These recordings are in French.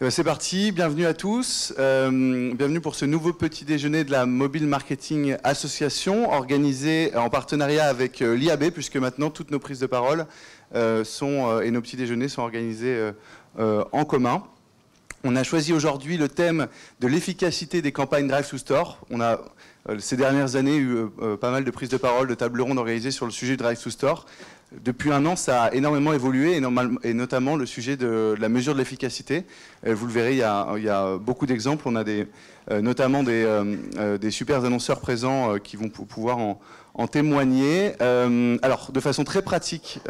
C'est parti, bienvenue à tous. Bienvenue pour ce nouveau petit déjeuner de la Mobile Marketing Association, organisé en partenariat avec l'IAB, puisque maintenant toutes nos prises de parole et nos petits déjeuners sont organisés en commun. On a choisi aujourd'hui le thème de l'efficacité des campagnes Drive to Store. On a ces dernières années eu pas mal de prises de parole, de tables rondes organisées sur le sujet du Drive to Store. Depuis un an, ça a énormément évolué, et notamment le sujet de la mesure de l'efficacité. Vous le verrez, il y a beaucoup d'exemples. On a notamment des super annonceurs présents qui vont pouvoir en témoigner. Alors, de façon très pratique,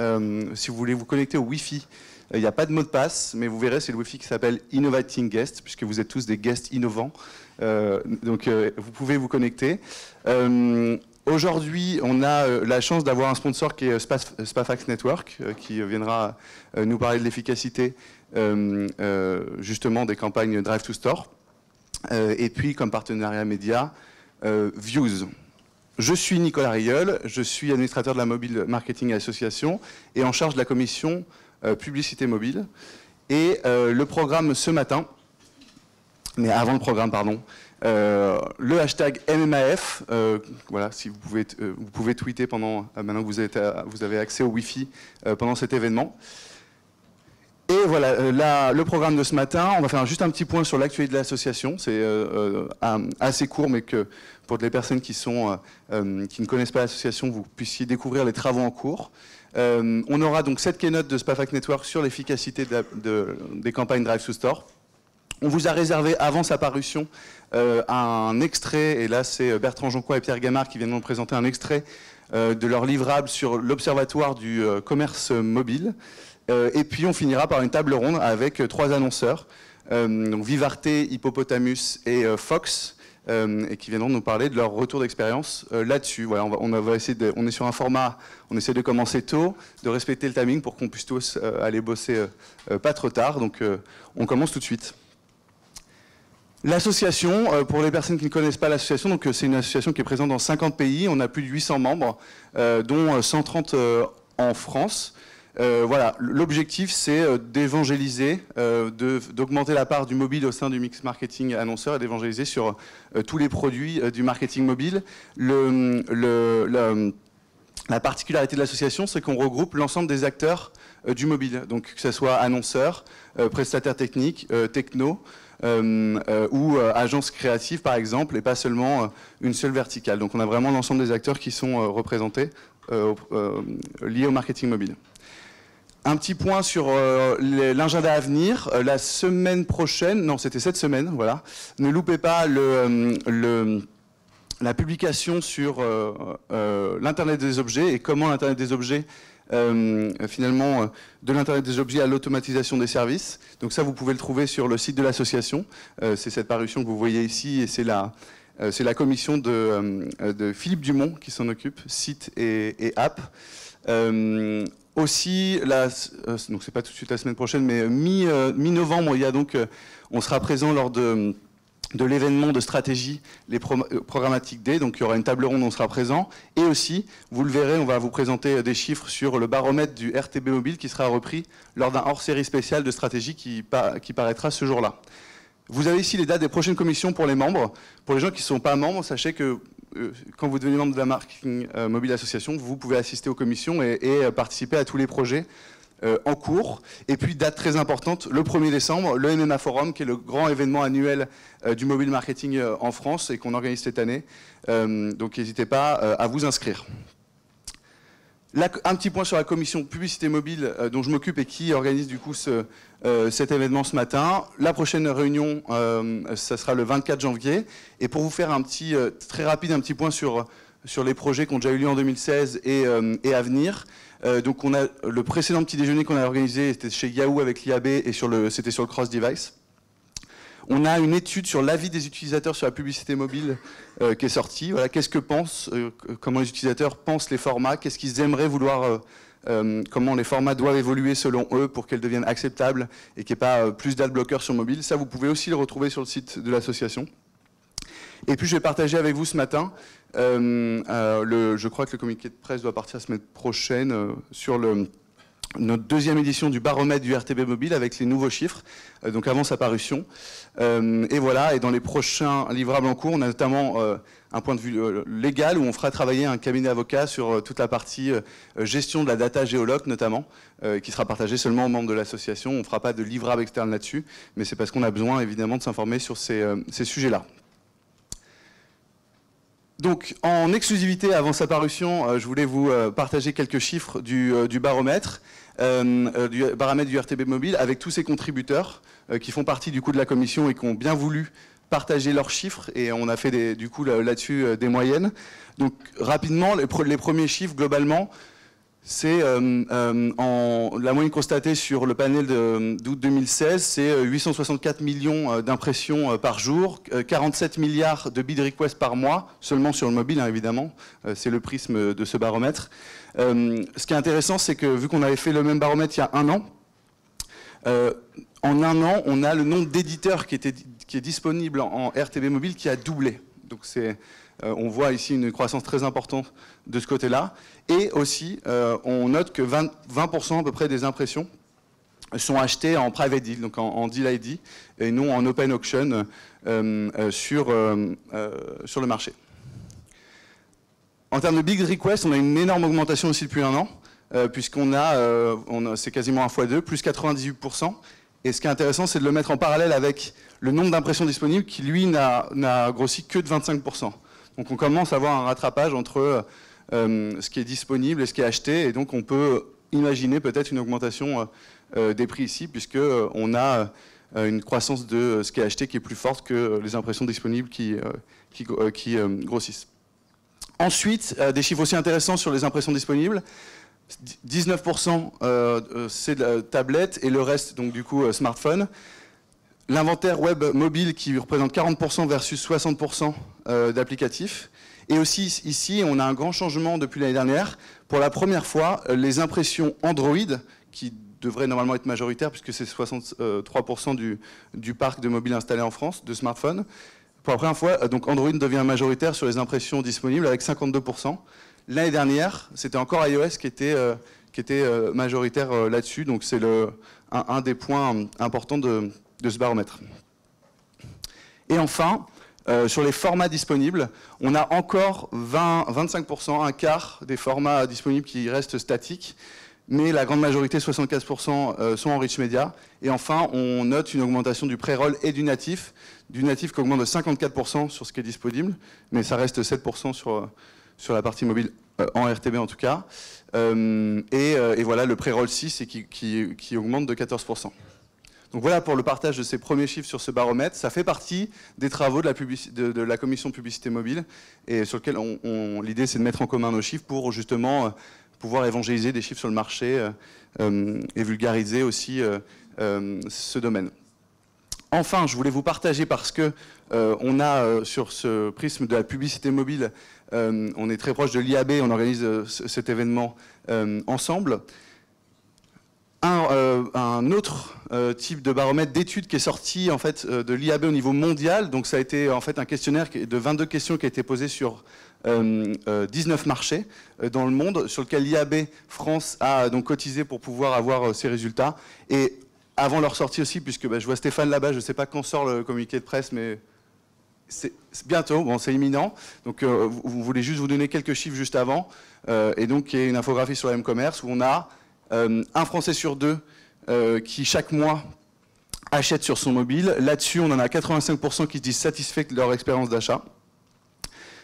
si vous voulez vous connecter au Wi-Fi, il n'y a pas de mot de passe, mais vous verrez, c'est le Wi-Fi qui s'appelle Innovating Guest, puisque vous êtes tous des guests innovants. Donc, vous pouvez vous connecter. Aujourd'hui, on a la chance d'avoir un sponsor qui est Spafax Network, qui viendra nous parler de l'efficacité justement des campagnes Drive to Store. Et puis, comme partenariat média, Views. Je suis Nicolas Rieul, je suis administrateur de la Mobile Marketing Association et en charge de la commission Publicité Mobile. Et le programme ce matin, mais avant le programme, pardon, le hashtag MMAF, voilà, si vous pouvez tweeter maintenant que vous avez accès au Wi-Fi pendant cet événement. Et voilà, le programme de ce matin, on va faire juste un petit point sur l'actualité de l'association. C'est assez court, mais que pour les personnes qui ne connaissent pas l'association, vous puissiez découvrir les travaux en cours. On aura donc cette keynote de Spafax Network sur l'efficacité des campagnes Drive to Store. On vous a réservé, avant sa parution, un extrait, et là c'est Bertrand Joncois et Pierre Gamard qui viennent nous présenter un extrait de leur livrable sur l'Observatoire du commerce mobile. Et puis on finira par une table ronde avec 3 annonceurs, donc Vivarte, Hippopotamus et Fox, et qui viendront nous parler de leur retour d'expérience là-dessus. Voilà, on est sur un format, on essaie de commencer tôt, de respecter le timing pour qu'on puisse tous aller bosser pas trop tard, donc on commence tout de suite. L'association, pour les personnes qui ne connaissent pas l'association, donc c'est une association qui est présente dans 50 pays, on a plus de 800 membres, dont 130 en France. Voilà, l'objectif c'est d'évangéliser, d'augmenter la part du mobile au sein du mix marketing annonceur et d'évangéliser sur tous les produits du marketing mobile. La particularité de l'association, c'est qu'on regroupe l'ensemble des acteurs du mobile, donc que ce soit annonceurs, prestataires techniques, techno, ou agences créatives par exemple, et pas seulement une seule verticale. Donc on a vraiment l'ensemble des acteurs qui sont représentés, liés au marketing mobile. Un petit point sur l'agenda à venir. La semaine prochaine, non c'était cette semaine, voilà, ne loupez pas la publication sur l'Internet des objets et comment l'Internet des objets, finalement, de l'Internet des objets à l'automatisation des services. Donc ça, vous pouvez le trouver sur le site de l'association. C'est cette parution que vous voyez ici et c'est la commission de Philippe Dumont qui s'en occupe, site et app. Aussi, donc c'est pas tout de suite la semaine prochaine, mais mi-novembre, on sera présent lors de l'événement de stratégie, les Programmatic Day, donc il y aura une table ronde où on sera présent, et aussi, vous le verrez, on va vous présenter des chiffres sur le baromètre du RTB Mobile qui sera repris lors d'un hors-série spécial de stratégie qui paraîtra ce jour-là. Vous avez ici les dates des prochaines commissions pour les membres. Pour les gens qui ne sont pas membres, sachez que quand vous devenez membre de la Marketing Mobile Association, vous pouvez assister aux commissions et participer à tous les projets en cours. Et puis, date très importante, le 1er décembre, le MMA Forum, qui est le grand événement annuel du mobile marketing en France et qu'on organise cette année. Donc, n'hésitez pas à vous inscrire. Un petit point sur la commission publicité mobile dont je m'occupe et qui organise du coup cet événement ce matin. La prochaine réunion, ça sera le 24 janvier. Et pour vous faire très rapide un petit point sur les projets qui ont déjà eu lieu en 2016 et à venir. Donc on a le précédent petit déjeuner qu'on a organisé, c'était chez Yahoo avec l'IAB et c'était sur le cross-device. On a une étude sur l'avis des utilisateurs sur la publicité mobile qui est sortie. Voilà, qu'est-ce que comment les utilisateurs pensent les formats, qu'est-ce qu'ils aimeraient vouloir, comment les formats doivent évoluer selon eux pour qu'elles deviennent acceptables et qu'il n'y ait pas plus d'adblockers sur mobile. Ça, vous pouvez aussi le retrouver sur le site de l'association. Et puis, je vais partager avec vous ce matin, je crois que le communiqué de presse doit partir la semaine prochaine sur notre deuxième édition du baromètre du RTB mobile avec les nouveaux chiffres, donc avant sa parution. Et voilà, et dans les prochains livrables en cours, on a notamment un point de vue légal où on fera travailler un cabinet avocat sur toute la partie gestion de la data géologue notamment, qui sera partagée seulement aux membres de l'association. On ne fera pas de livrable externe là-dessus, mais c'est parce qu'on a besoin évidemment de s'informer sur ces sujets-là. Donc, en exclusivité avant sa parution, je voulais vous partager quelques chiffres du baromètre du RTB mobile avec tous ces contributeurs qui font partie du coup de la commission et qui ont bien voulu partager leurs chiffres, et on a fait du coup là-dessus des moyennes. Donc, rapidement, les premiers chiffres globalement, c'est la moyenne constatée sur le panel d'août 2016, c'est 864 millions d'impressions par jour, 47 milliards de bid requests par mois, seulement sur le mobile, hein, évidemment. C'est le prisme de ce baromètre. Ce qui est intéressant, c'est que vu qu'on avait fait le même baromètre il y a un an, en un an, on a le nombre d'éditeurs qui est disponible en RTB mobile qui a doublé. Donc on voit ici une croissance très importante de ce côté-là. Et aussi, on note que 20% à peu près des impressions sont achetées en private deal, donc en deal ID, et non en open auction sur le marché. En termes de big request, on a une énorme augmentation aussi depuis un an, puisqu'on c'est quasiment 1 fois 2, plus 98%. Et ce qui est intéressant, c'est de le mettre en parallèle avec le nombre d'impressions disponibles qui, lui, n'a grossi que de 25%. Donc on commence à avoir un rattrapage entre ce qui est disponible et ce qui est acheté, et donc on peut imaginer peut-être une augmentation des prix ici, puisqu'on a une croissance de ce qui est acheté qui est plus forte que les impressions disponibles qui grossissent. Ensuite, des chiffres aussi intéressants sur les impressions disponibles. 19% c'est de tablette et le reste, donc du coup, smartphone. L'inventaire web mobile qui représente 40% versus 60% d'applicatifs. Et aussi, ici, on a un grand changement depuis l'année dernière. Pour la première fois, les impressions Android, qui devraient normalement être majoritaires, puisque c'est 63% du parc de mobiles installés en France, de smartphones. Pour la première fois, donc Android devient majoritaire sur les impressions disponibles avec 52%. L'année dernière, c'était encore iOS qui était majoritaire là-dessus. Donc c'est un des points importants de ce baromètre. Et enfin, sur les formats disponibles, on a encore 25%, un quart des formats disponibles qui restent statiques, mais la grande majorité, 74%, sont en rich media. Et enfin, on note une augmentation du pré-roll et du natif qui augmente de 54% sur ce qui est disponible, mais ça reste 7% sur la partie mobile, en RTB en tout cas. Et voilà le pré-roll 6 et qui augmente de 14%. Donc voilà pour le partage de ces premiers chiffres sur ce baromètre. Ça fait partie des travaux de la commission publicité mobile, et sur lequel l'idée c'est de mettre en commun nos chiffres pour justement pouvoir évangéliser des chiffres sur le marché et vulgariser aussi ce domaine. Enfin, je voulais vous partager, parce que on a sur ce prisme de la publicité mobile, on est très proche de l'IAB, on organise cet événement ensemble. Un autre type de baromètre d'études qui est sorti en fait de l'IAB au niveau mondial. Donc ça a été en fait un questionnaire de 22 questions qui a été posé sur 19 marchés dans le monde, sur lequel l'IAB France a donc cotisé pour pouvoir avoir ces résultats. Et avant leur sortie aussi, puisque je vois Stéphane là-bas, je ne sais pas quand sort le communiqué de presse, mais c'est bientôt, bon, c'est imminent. Donc vous voulez juste vous donner quelques chiffres juste avant. Et donc il y a une infographie sur la M-Commerce où on a un Français sur deux qui chaque mois achète sur son mobile. Là-dessus, on en a 85% qui se disent satisfaits de leur expérience d'achat.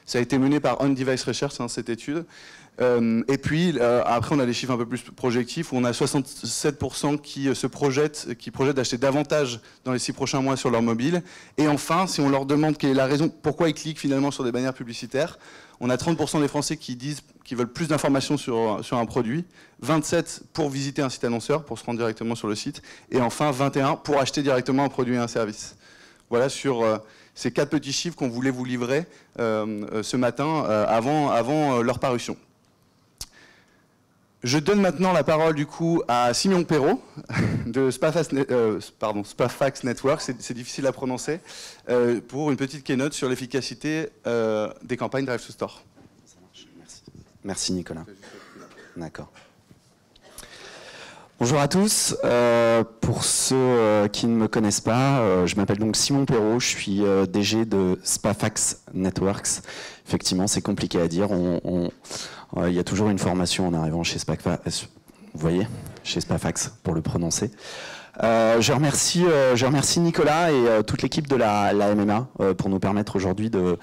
Ça a été mené par On Device Research, cette étude. Et puis, après, on a des chiffres un peu plus projectifs, où on a 67% qui projettent d'acheter davantage dans les 6 prochains mois sur leur mobile. Et enfin, si on leur demande quelle est la raison, pourquoi ils cliquent finalement sur des bannières publicitaires, on a 30% des Français qui disent qu'ils veulent plus d'informations sur un produit, 27% pour visiter un site annonceur, pour se rendre directement sur le site, et enfin 21% pour acheter directement un produit et un service. Voilà sur ces 4 petits chiffres qu'on voulait vous livrer ce matin avant leur parution. Je donne maintenant la parole du coup à Simon Perrault de Spafax Network, c'est difficile à prononcer, pour une petite keynote sur l'efficacité des campagnes Drive to Store. Ça marche, merci. Merci Nicolas. D'accord. Bonjour à tous. Pour ceux qui ne me connaissent pas, je m'appelle donc Simon Perrault, je suis DG de Spafax Networks. Effectivement, c'est compliqué à dire. Il y a toujours une formation en arrivant chez Spafax, vous voyez, chez Spafax pour le prononcer. Je remercie Nicolas et toute l'équipe de la MMA pour nous permettre aujourd'hui de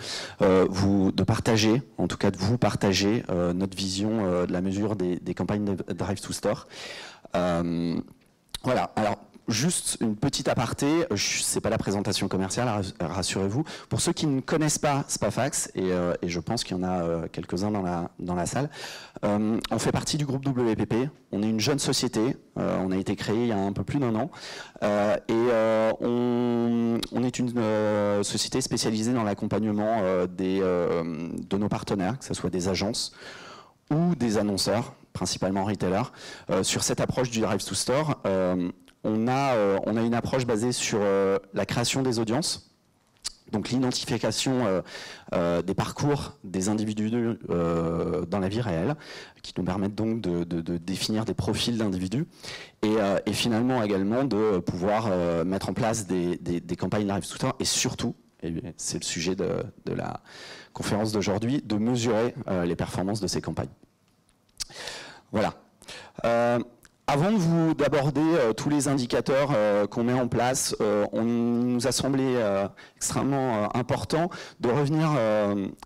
partager, en tout cas de vous partager notre vision de la mesure des campagnes de Drive to Store. Voilà, alors juste une petite aparté, c'est pas la présentation commerciale, rassurez-vous. Pour ceux qui ne connaissent pas Spafax, et je pense qu'il y en a quelques-uns dans la salle, on fait partie du groupe WPP, on est une jeune société, on a été créé il y a un peu plus d'1 an, on est une société spécialisée dans l'accompagnement de nos partenaires, que ce soit des agences ou des annonceurs, principalement retailers, sur cette approche du Drive to Store. On a une approche basée sur la création des audiences, donc l'identification des parcours des individus dans la vie réelle, qui nous permettent donc de définir des profils d'individus, et finalement également de pouvoir mettre en place des campagnes Drive to Store, et surtout, et c'est le sujet de la conférence d'aujourd'hui, de mesurer les performances de ces campagnes. Voilà. Avant d'aborder tous les indicateurs qu'on met en place, on nous a semblé extrêmement important de revenir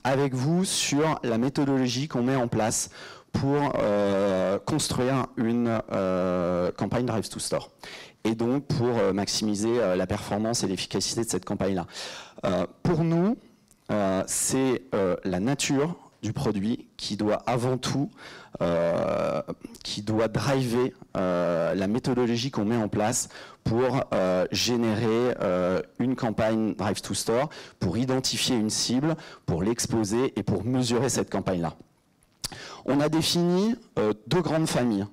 avec vous sur la méthodologie qu'on met en place pour construire une campagne Drive to Store. Et donc pour maximiser la performance et l'efficacité de cette campagne-là. Pour nous, c'est la nature du produit qui doit avant tout driver la méthodologie qu'on met en place pour générer une campagne Drive to Store, pour identifier une cible, pour l'exposer et pour mesurer cette campagne-là. On a défini 2 grandes familles.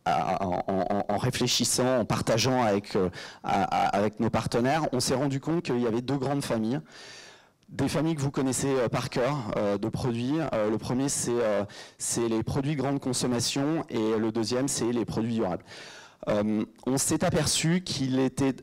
En réfléchissant, en partageant avec nos partenaires, on s'est rendu compte qu'il y avait 2 grandes familles. Des familles que vous connaissez par cœur de produits. Le premier, c'est les produits de grande consommation et le deuxième, c'est les produits durables. On s'est aperçu qu'il était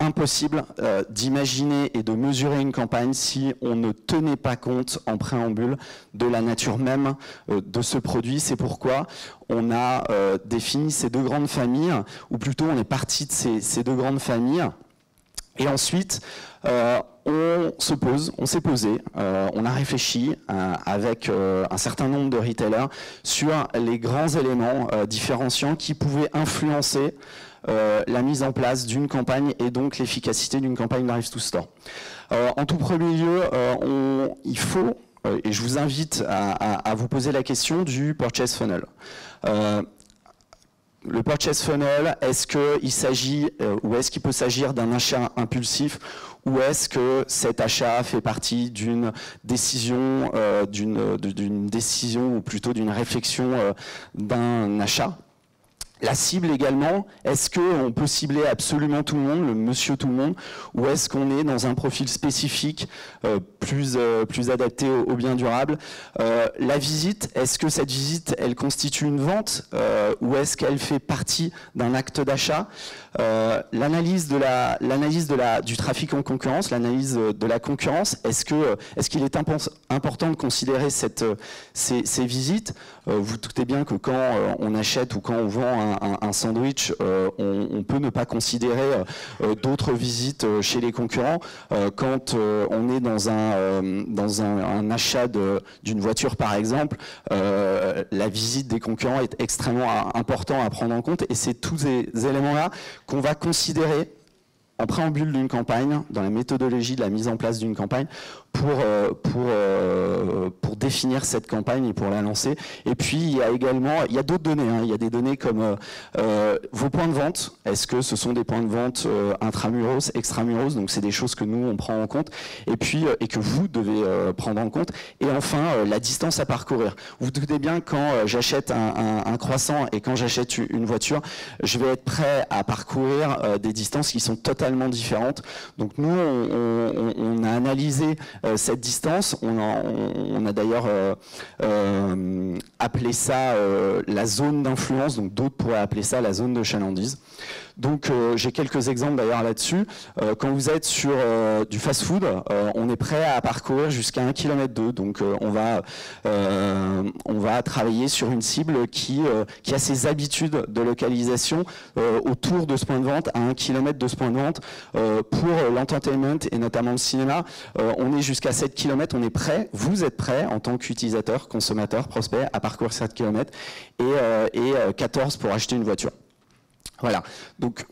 impossible d'imaginer et de mesurer une campagne si on ne tenait pas compte en préambule de la nature même de ce produit. C'est pourquoi on a défini ces 2 grandes familles, ou plutôt on est parti de ces 2 grandes familles. Et ensuite, on s'est posé, on a réfléchi avec un certain nombre de retailers sur les grands éléments différenciants qui pouvaient influencer la mise en place d'une campagne et donc l'efficacité d'une campagne Drive to Store. En tout premier lieu, il faut, et je vous invite à vous poser la question du purchase funnel. Le purchase funnel, est-ce qu'il s'agit ou est-ce qu'il peut s'agir d'un achat impulsif, ou est-ce que cet achat fait partie d'une décision, ou plutôt d'une réflexion d'un achat? La cible également, est-ce qu'on peut cibler absolument tout le monde, le monsieur tout le monde, ou est-ce qu'on est dans un profil spécifique plus adapté au bien durable? La visite, est-ce que cette visite, elle constitue une vente ou est-ce qu'elle fait partie d'un acte d'achat? L'analyse du trafic en concurrence, l'analyse de la concurrence, est-ce qu'il est important de considérer ces visites? Vous doutez bien que quand on achète ou quand on vend un sandwich, on peut ne pas considérer d'autres visites chez les concurrents. Quand on est dans un achat d'une voiture par exemple, la visite des concurrents est extrêmement important à prendre en compte, et c'est tous ces éléments-là qu'on va considérer en préambule d'une campagne, dans la méthodologie de la mise en place d'une campagne, pour définir cette campagne et pour la lancer. Et puis il y a également, il y a d'autres données, il y a des données comme vos points de vente. Est-ce que ce sont des points de vente intramuros, extramuros? Donc c'est des choses que nous on prend en compte, et puis et que vous devez prendre en compte. Et enfin la distance à parcourir. Vous doutez bien, quand j'achète un croissant et quand j'achète une voiture, je vais être prêt à parcourir des distances qui sont totalement différentes. Donc nous on a analysé cette distance. On a d'ailleurs d'ailleurs appeler ça la zone d'influence, donc d'autres pourraient appeler ça la zone de chalandise. Donc j'ai quelques exemples d'ailleurs là-dessus. Quand vous êtes sur du fast-food, on est prêt à parcourir jusqu'à 1,2 km. Donc on va travailler sur une cible qui a ses habitudes de localisation autour de ce point de vente, à 1 km de ce point de vente. Pour l'entertainment et notamment le cinéma, on est jusqu'à 7 km, on est prêt, vous êtes prêt en tant qu'utilisateur, consommateur, prospect, à parcourir 7 km et 14 pour acheter une voiture. Voilà, donc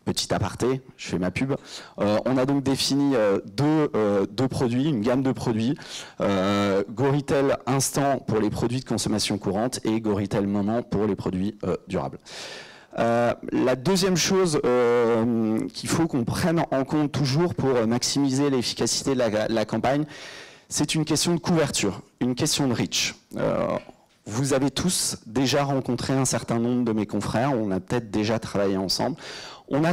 petit aparté, je fais ma pub. On a donc défini deux produits, une gamme de produits, GoRetail Instant pour les produits de consommation courante et GoRetail Moment pour les produits durables. La deuxième chose qu'il faut qu'on prenne en compte toujours pour maximiser l'efficacité de la campagne, c'est une question de couverture, une question de reach. Vous avez tous déjà rencontré un certain nombre de mes confrères, on a peut-être déjà travaillé ensemble. On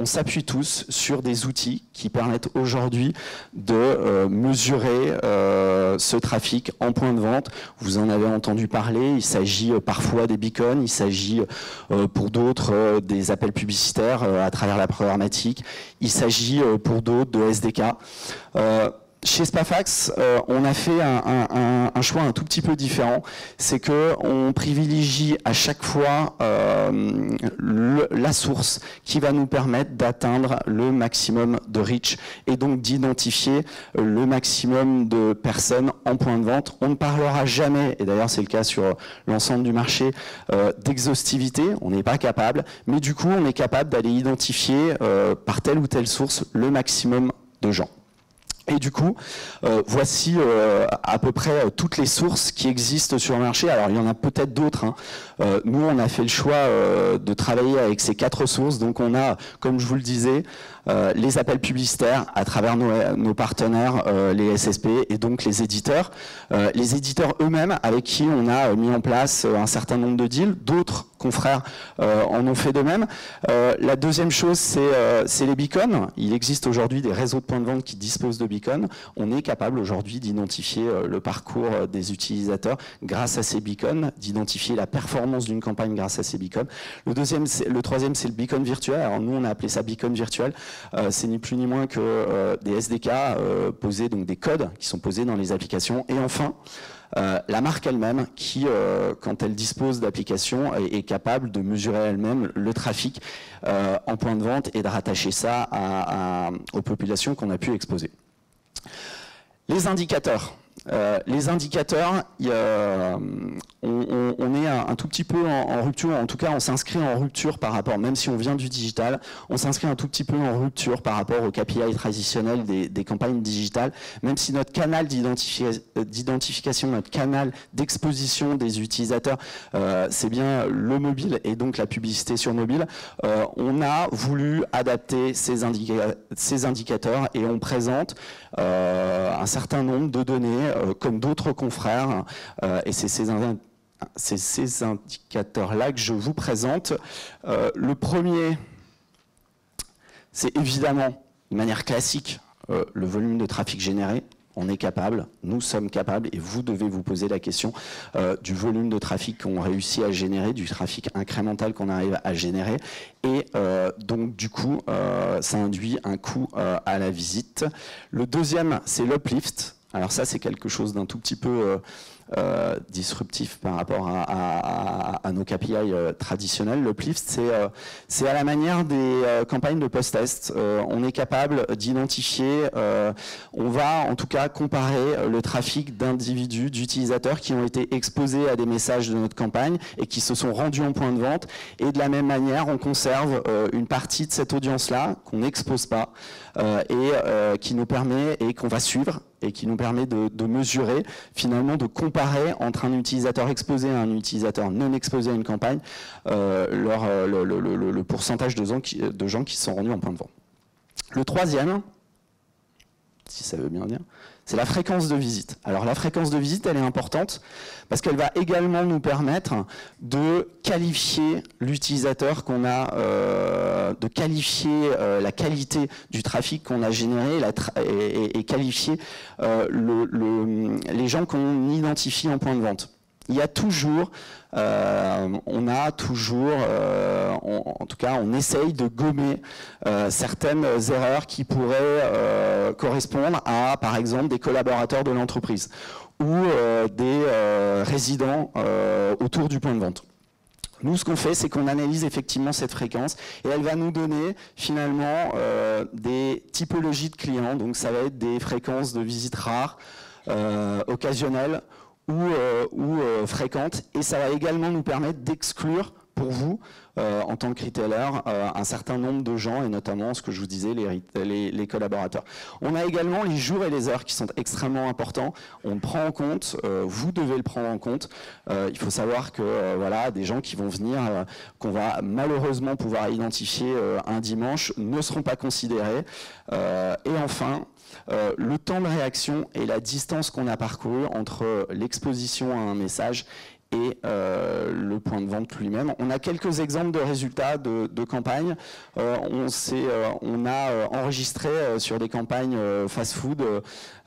s'appuie tous sur des outils qui permettent aujourd'hui de mesurer ce trafic en point de vente. Vous en avez entendu parler, il s'agit parfois des beacons, il s'agit pour d'autres des appels publicitaires à travers la programmatique, il s'agit pour d'autres de SDK. Chez Spafax, on a fait un choix un tout petit peu différent, c'est qu'on privilégie à chaque fois la source qui va nous permettre d'atteindre le maximum de reach et donc d'identifier le maximum de personnes en point de vente. On ne parlera jamais, et d'ailleurs c'est le cas sur l'ensemble du marché, d'exhaustivité, on n'est pas capable, mais du coup on est capable d'aller identifier par telle ou telle source le maximum de gens. Et du coup, voici à peu près toutes les sources qui existent sur le marché. Alors, il y en a peut-être d'autres. Hein. Nous, on a fait le choix de travailler avec ces 4 sources. Donc, on a, comme je vous le disais, les appels publicitaires à travers nos partenaires, les SSP et donc les éditeurs. Les éditeurs eux-mêmes avec qui on a mis en place un certain nombre de deals. D'autres confrères en ont fait de même. La deuxième chose, c'est les beacons. Il existe aujourd'hui des réseaux de points de vente qui disposent de beacons. On est capable aujourd'hui d'identifier le parcours des utilisateurs grâce à ces beacons, d'identifier la performance d'une campagne grâce à ces beacons. Le troisième, c'est le beacon virtuel. Alors nous, on a appelé ça beacon virtuel. C'est ni plus ni moins que des SDK posés, donc des codes qui sont posés dans les applications. Et enfin, la marque elle-même qui, quand elle dispose d'applications, est capable de mesurer elle-même le trafic en point de vente et de rattacher ça aux populations qu'on a pu exposer. Les indicateurs. On est un tout petit peu en rupture, en tout cas on s'inscrit en rupture par rapport, même si on vient du digital, on s'inscrit un tout petit peu en rupture par rapport au KPI traditionnel des campagnes digitales, même si notre canal d'identification, notre canal d'exposition des utilisateurs, c'est bien le mobile et donc la publicité sur mobile, on a voulu adapter ces indicateurs et on présente un certain nombre de données comme d'autres confrères et c'est ces indicateurs-là que je vous présente. Le premier, c'est évidemment, de manière classique, le volume de trafic généré. On est capable, nous sommes capables, et vous devez vous poser la question du volume de trafic qu'on réussit à générer, du trafic incrémental qu'on arrive à générer. Et donc, du coup, ça induit un coût à la visite. Le deuxième, c'est l'uplift. Alors ça, c'est quelque chose d'un tout petit peu disruptif par rapport à nos KPI traditionnels. L'uplift, c'est à la manière des campagnes de post-test. On est capable d'identifier, on va en tout cas comparer le trafic d'individus, d'utilisateurs qui ont été exposés à des messages de notre campagne et qui se sont rendus en point de vente. Et de la même manière, on conserve une partie de cette audience-là qu'on n'expose pas et qui nous permet, et qu'on va suivre, et qui nous permet de mesurer, finalement de comparer entre un utilisateur exposé et un utilisateur non exposé à une campagne le pourcentage de gens qui se sont rendus en point de vente. Le troisième, si ça veut bien dire, c'est la fréquence de visite. Alors la fréquence de visite, elle est importante parce qu'elle va également nous permettre de qualifier l'utilisateur qu'on a, de qualifier la qualité du trafic qu'on a généré et qualifier les gens qu'on identifie en point de vente. Il y a toujours, en tout cas, on essaye de gommer certaines erreurs qui pourraient correspondre à, par exemple, des collaborateurs de l'entreprise ou des résidents autour du point de vente. Nous, ce qu'on fait, c'est qu'on analyse effectivement cette fréquence et elle va nous donner finalement des typologies de clients. Donc, ça va être des fréquences de visites rares, occasionnelles, ou fréquentes, et ça va également nous permettre d'exclure pour vous, en tant que retailer, un certain nombre de gens, et notamment ce que je vous disais, les collaborateurs. On a également les jours et les heures qui sont extrêmement importants. On le prend en compte, vous devez le prendre en compte. Il faut savoir que voilà, des gens qui vont venir, qu'on va malheureusement pouvoir identifier un dimanche, ne seront pas considérés. Et enfin, le temps de réaction et la distance qu'on a parcourue entre l'exposition à un message et le point de vente lui-même. On a quelques exemples de résultats de campagnes. On a enregistré sur des campagnes fast-food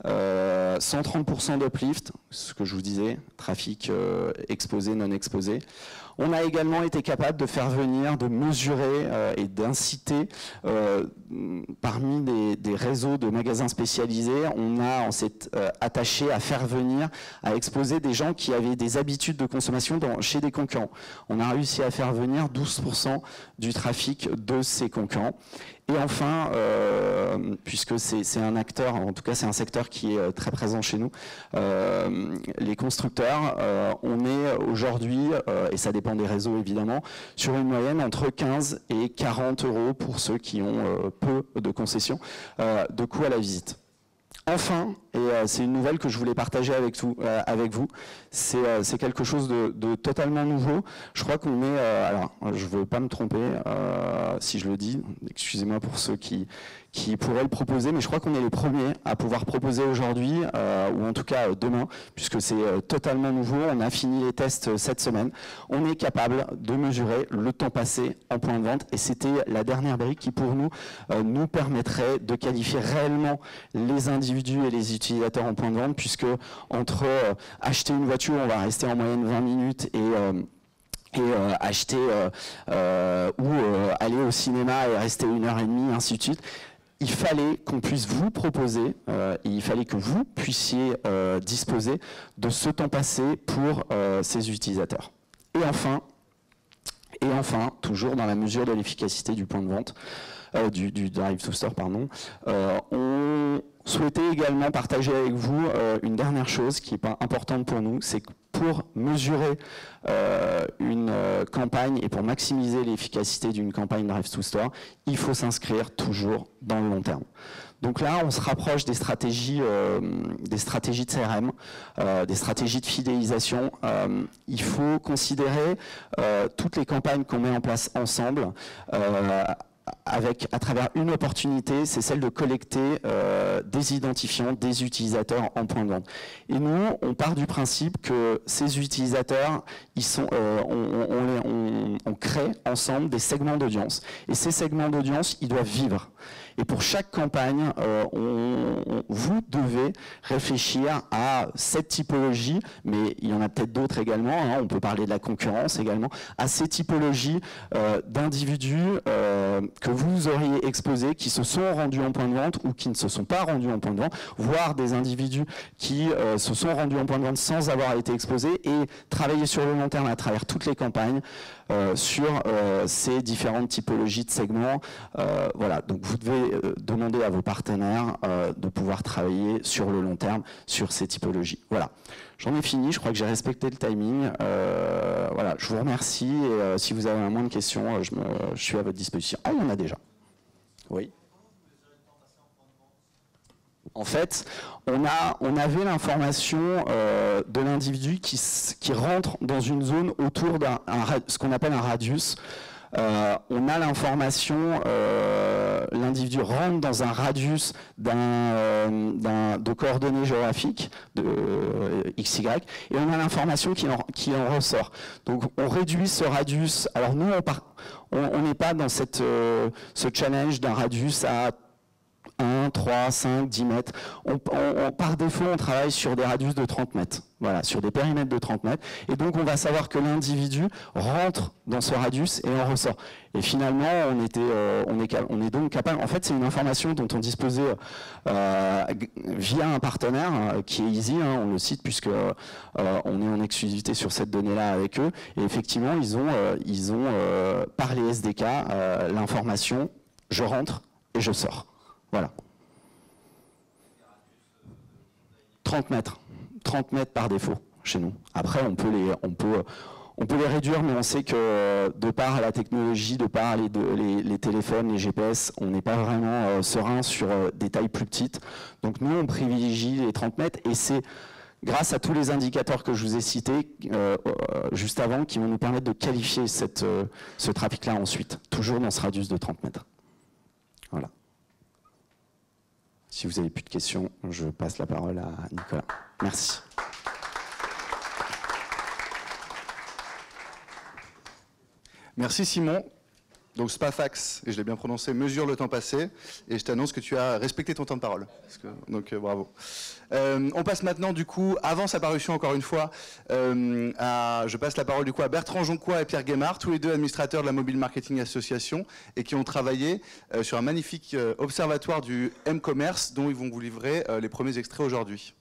130% d'uplift, ce que je vous disais, trafic exposé, non exposé. On a également été capable de faire venir, de mesurer et d'inciter parmi des réseaux de magasins spécialisés, on s'est attaché à faire venir, à exposer des gens qui avaient des habitudes de consommation chez des concurrents. On a réussi à faire venir 12% du trafic de ces concurrents. Et enfin, puisque c'est un acteur, en tout cas c'est un secteur qui est très présent chez nous, les constructeurs, on est aujourd'hui, et ça dépend des réseaux évidemment, sur une moyenne entre 15 et 40 € pour ceux qui ont peu de concessions de coût à la visite. Enfin, et c'est une nouvelle que je voulais partager avec vous, c'est quelque chose de totalement nouveau. Je crois qu'on est, alors je ne veux pas me tromper si je le dis, excusez-moi pour ceux qui pourraient le proposer, mais je crois qu'on est les premiers à pouvoir proposer aujourd'hui, ou en tout cas demain, puisque c'est totalement nouveau, on a fini les tests cette semaine, on est capable de mesurer le temps passé en point de vente, et c'était la dernière brique qui pour nous, nous permettrait de qualifier réellement les individus et les utilisateurs en point de vente, puisque entre acheter une voiture, on va rester en moyenne 20 minutes, et acheter ou aller au cinéma et rester 1h30, ainsi de suite. Il fallait qu'on puisse vous proposer, il fallait que vous puissiez disposer de ce temps passé pour ces utilisateurs. Et enfin, toujours dans la mesure de l'efficacité du point de vente, du drive to store, pardon, on souhaitait également partager avec vous une dernière chose qui est importante pour nous, c'est que pour mesurer une campagne et pour maximiser l'efficacité d'une campagne Drive to Store, il faut s'inscrire toujours dans le long terme. Donc là, on se rapproche des stratégies de CRM, des stratégies de fidélisation. Il faut considérer toutes les campagnes qu'on met en place ensemble à travers une opportunité, c'est celle de collecter des identifiants des utilisateurs en point de vente. Et nous, on part du principe que ces utilisateurs, on crée ensemble des segments d'audience. Et ces segments d'audience, ils doivent vivre. Et pour chaque campagne, vous devez réfléchir à cette typologie, mais il y en a peut-être d'autres également, hein, on peut parler de la concurrence également, à ces typologies d'individus que vous auriez exposés, qui se sont rendus en point de vente ou qui ne se sont pas rendus en point de vente, voire des individus qui se sont rendus en point de vente sans avoir été exposés, et travailler sur le long terme à travers toutes les campagnes sur ces différentes typologies de segments. Voilà, donc vous devez demander à vos partenaires de pouvoir travailler sur le long terme sur ces typologies. Voilà, j'en ai fini, je crois que j'ai respecté le timing. Voilà, je vous remercie et si vous avez un moins de questions, je suis à votre disposition. Ah, il y en a déjà. Oui. En fait, on avait l'information de l'individu qui rentre dans une zone autour ce qu'on appelle un radius. on a l'information, l'individu rentre dans un radius de coordonnées géographiques de XY, et on a l'information qui en ressort. Donc on réduit ce radius. Alors nous, on n'est pas dans ce challenge d'un radius à 1, 3, 5, 10 mètres. Par défaut, on travaille sur des radius de 30 mètres. Voilà, sur des périmètres de 30 mètres. Et donc, on va savoir que l'individu rentre dans ce radius et en ressort. Et finalement, on est donc capable... En fait, c'est une information dont on disposait via un partenaire qui est Easy, on le cite puisque on est en exclusivité sur cette donnée-là avec eux. Et effectivement, ils ont par les SDK, l'information, je rentre et je sors. Voilà. 30 mètres. 30 mètres par défaut chez nous. Après, on peut les réduire, mais on sait que de par la technologie, de par les téléphones, les GPS, on n'est pas vraiment serein sur des tailles plus petites. Donc nous, on privilégie les 30 mètres et c'est grâce à tous les indicateurs que je vous ai cités juste avant qui vont nous permettre de qualifier ce trafic-là ensuite, toujours dans ce radius de 30 mètres. Voilà. Si vous n'avez plus de questions, je passe la parole à Nicolas. Merci. Merci Simon. Donc Spafax, et je l'ai bien prononcé, mesure le temps passé, et je t'annonce que tu as respecté ton temps de parole. Donc bravo. On passe maintenant du coup, avant sa parution encore une fois, je passe la parole du coup à Bertrand Jonquois et Pierre Guémard, tous les deux administrateurs de la Mobile Marketing Association, et qui ont travaillé sur un magnifique observatoire du M-Commerce, dont ils vont vous livrer les premiers extraits aujourd'hui.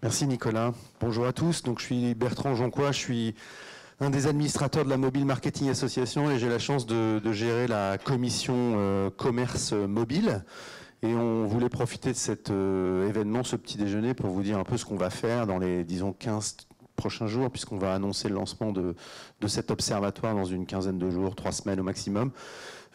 Merci Nicolas. Bonjour à tous. Donc je suis Bertrand Jonquois, je suis un des administrateurs de la Mobile Marketing Association et j'ai la chance de gérer la commission commerce mobile. Et on voulait profiter de cet événement, ce petit déjeuner, pour vous dire un peu ce qu'on va faire dans les, disons, 15 prochains jours, puisqu'on va annoncer le lancement de cet observatoire dans une quinzaine de jours, 3 semaines au maximum.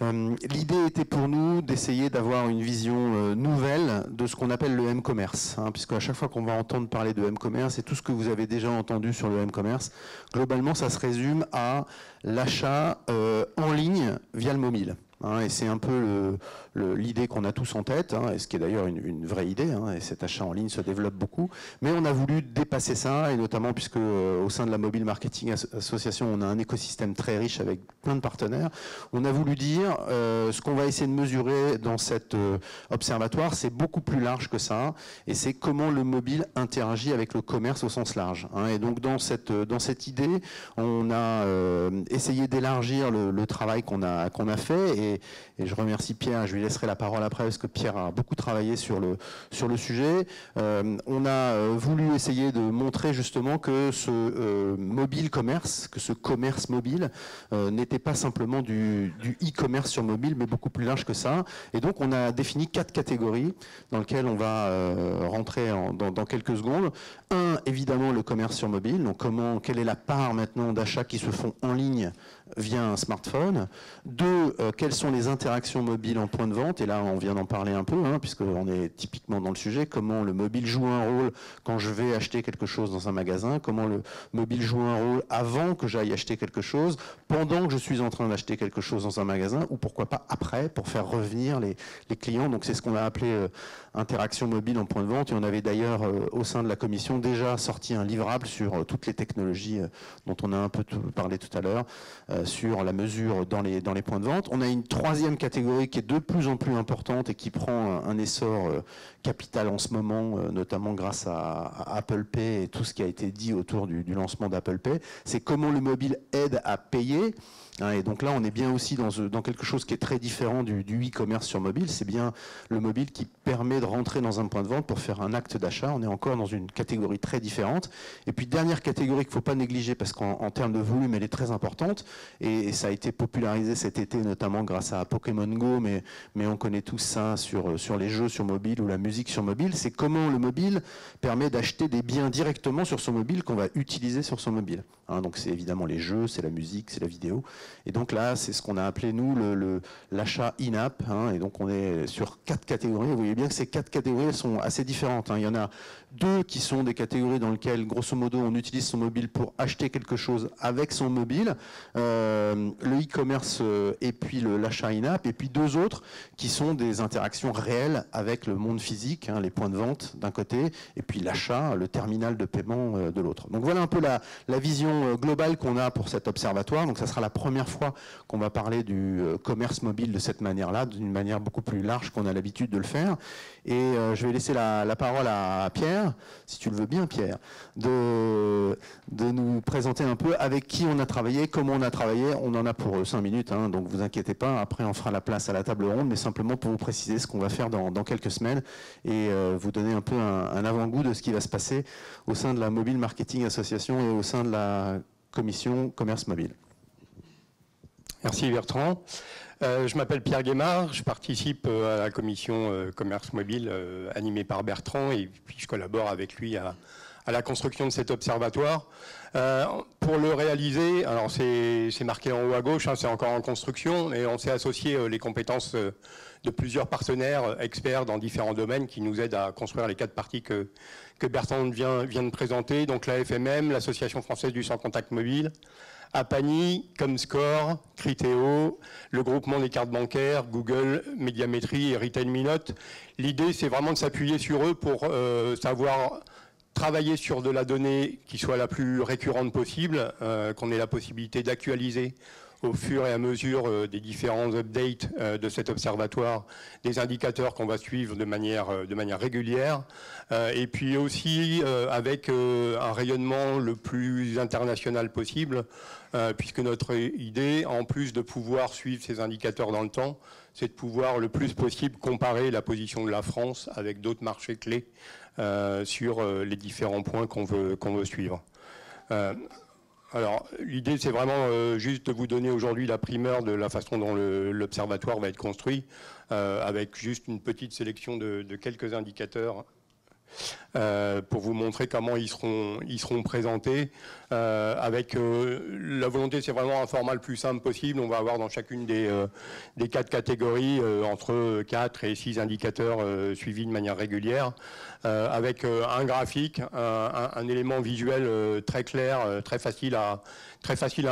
L'idée était pour nous d'essayer d'avoir une vision nouvelle de ce qu'on appelle le M-Commerce, puisque à chaque fois qu'on va entendre parler de M-Commerce et tout ce que vous avez déjà entendu sur le M-Commerce, globalement ça se résume à l'achat en ligne via le mobile. Et c'est un peu l'idée qu'on a tous en tête, et ce qui est d'ailleurs une vraie idée, et cet achat en ligne se développe beaucoup. Mais on a voulu dépasser ça, et notamment puisque au sein de la Mobile Marketing Association, on a un écosystème très riche avec plein de partenaires. On a voulu dire, ce qu'on va essayer de mesurer dans cet observatoire, c'est beaucoup plus large que ça, et c'est comment le mobile interagit avec le commerce au sens large. Et donc dans cette idée, on a essayé d'élargir le travail qu'on a fait, et je remercie Pierre, je lui laisserai la parole après parce que Pierre a beaucoup travaillé sur le sujet. On a voulu essayer de montrer justement que ce mobile commerce, que ce commerce mobile n'était pas simplement du e-commerce sur mobile, mais beaucoup plus large que ça. Et donc on a défini 4 catégories dans lesquelles on va rentrer dans quelques secondes. Un, évidemment, le commerce sur mobile. Donc quelle est la part maintenant d'achats qui se font en ligne via un smartphone. 2, quelles sont les interactions mobiles en point de vente, et là on vient d'en parler un peu, puisqu'on est typiquement dans le sujet, comment le mobile joue un rôle quand je vais acheter quelque chose dans un magasin, comment le mobile joue un rôle avant que j'aille acheter quelque chose, pendant que je suis en train d'acheter quelque chose dans un magasin, ou pourquoi pas après, pour faire revenir les clients. Donc c'est ce qu'on a appelé interaction mobile en point de vente, et on avait d'ailleurs au sein de la commission déjà sorti un livrable sur toutes les technologies dont on a un peu parlé tout à l'heure, sur la mesure dans les points de vente. On a une 3e catégorie qui est de plus en plus importante et qui prend un essor capital en ce moment, notamment grâce à Apple Pay et tout ce qui a été dit autour du lancement d'Apple Pay. C'est comment le mobile aide à payer. Et donc là, on est bien aussi dans quelque chose qui est très différent du e-commerce sur mobile. C'est bien le mobile qui permet de rentrer dans un point de vente pour faire un acte d'achat. On est encore dans une catégorie très différente. Et puis, dernière catégorie qu'il ne faut pas négliger parce qu'en termes de volume, elle est très importante. et ça a été popularisé cet été, notamment grâce à Pokémon Go, mais on connaît tous ça sur les jeux sur mobile ou la musique sur mobile. C'est comment le mobile permet d'acheter des biens directement sur son mobile qu'on va utiliser sur son mobile. Hein, donc c'est évidemment les jeux, c'est la musique, c'est la vidéo. Et donc là, c'est ce qu'on a appelé, nous, l'achat in-app. Hein, et donc on est sur 4 catégories. Vous voyez bien que ces 4 catégories sont assez différentes. Hein. Il y en a 2 qui sont des catégories dans lesquelles, grosso modo, on utilise son mobile pour acheter quelque chose avec son mobile. Le e-commerce et puis l'achat in-app. Et puis 2 autres qui sont des interactions réelles avec le monde physique, hein, les points de vente d'un côté, et puis l'achat, le terminal de paiement de l'autre. Donc voilà un peu la vision globale qu'on a pour cet observatoire. Donc ça sera la première fois qu'on va parler du commerce mobile de cette manière-là, d'une manière beaucoup plus large qu'on a l'habitude de le faire. Et je vais laisser la parole à Pierre, si tu le veux bien Pierre, de nous présenter un peu avec qui on a travaillé, comment on a travaillé. On en a pour 5 minutes, hein, donc vous inquiétez pas, après on fera la place à la table ronde, mais simplement pour vous préciser ce qu'on va faire dans quelques semaines et vous donner un peu un avant-goût de ce qui va se passer au sein de la Mobile Marketing Association et au sein de la commission commerce mobile. Merci Bertrand. Je m'appelle Pierre Guémard, je participe à la commission commerce mobile animée par Bertrand et puis je collabore avec lui à la construction de cet observatoire. Pour le réaliser, alors c'est marqué en haut à gauche, hein, c'est encore en construction, et on s'est associé les compétences de plusieurs partenaires experts dans différents domaines qui nous aident à construire les 4 parties que Bertrand vient de présenter, donc la FMM, l'Association française du sans contact mobile, Apani, Comscore, Criteo, le groupement des cartes bancaires, Google, Médiamétrie et Retail Minute. L'idée, c'est vraiment de s'appuyer sur eux pour savoir travailler sur de la donnée qui soit la plus récurrente possible, qu'on ait la possibilité d'actualiser au fur et à mesure des différents updates de cet observatoire, des indicateurs qu'on va suivre de manière régulière, et puis aussi avec un rayonnement le plus international possible, puisque notre idée, en plus de pouvoir suivre ces indicateurs dans le temps, c'est de pouvoir le plus possible comparer la position de la France avec d'autres marchés clés sur les différents points qu'on veut suivre. Alors, l'idée, c'est vraiment juste de vous donner aujourd'hui la primeur de la façon dont l'observatoire va être construit, avec juste une petite sélection de quelques indicateurs pour vous montrer comment ils seront présentés. Avec la volonté, c'est vraiment un format le plus simple possible. On va avoir dans chacune des 4 catégories entre 4 et 6 indicateurs suivis de manière régulière, avec un graphique, un élément visuel très clair, très facile à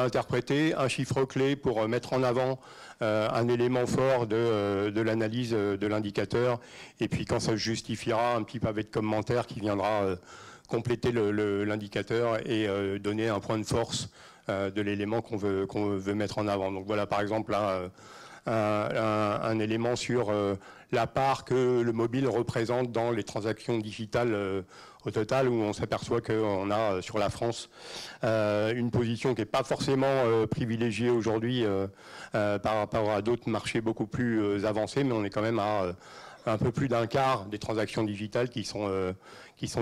interpréter, un chiffre clé pour mettre en avant un élément fort de l'analyse de l'indicateur, et puis quand ça se justifiera, un petit pavé de commentaires qui viendra compléter l'indicateur et donner un point de force de l'élément qu'on veut mettre en avant. Donc voilà, par exemple, là, un élément sur la part que le mobile représente dans les transactions digitales au total, où on s'aperçoit qu'on a sur la France une position qui n'est pas forcément privilégiée aujourd'hui par rapport à d'autres marchés beaucoup plus avancés, mais on est quand même à un peu plus d'un quart des transactions digitales qui sont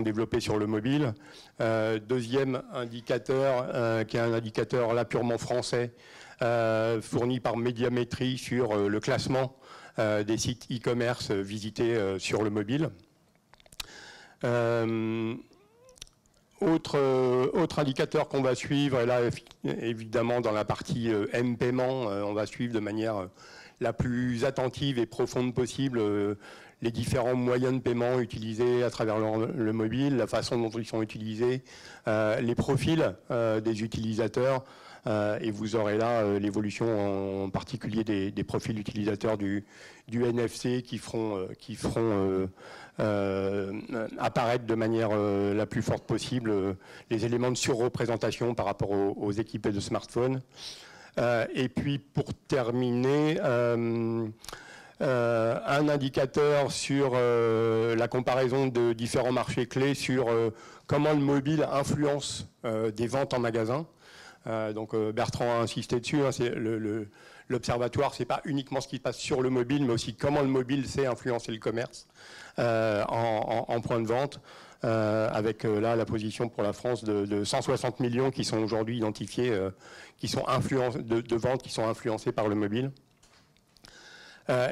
développées sur le mobile. Deuxième indicateur, qui est un indicateur là purement français, fourni par Médiamétrie sur le classement des sites e-commerce visités sur le mobile. Autre indicateur qu'on va suivre, et là évidemment dans la partie M-paiement, on va suivre de manière la plus attentive et profonde possible les différents moyens de paiement utilisés à travers le mobile, la façon dont ils sont utilisés, les profils des utilisateurs, et vous aurez là l'évolution en particulier des profils utilisateurs du NFC qui feront apparaître de manière la plus forte possible les éléments de surreprésentation par rapport aux équipés de smartphones. Et puis pour terminer, un indicateur sur la comparaison de différents marchés clés sur comment le mobile influence des ventes en magasin. Donc Bertrand a insisté dessus, hein, l'observatoire, c'est pas uniquement ce qui se passe sur le mobile, mais aussi comment le mobile sait influencer le commerce en point de vente. avec là la position pour la France de 160 millions qui sont aujourd'hui identifiés, de ventes qui sont influencées par le mobile.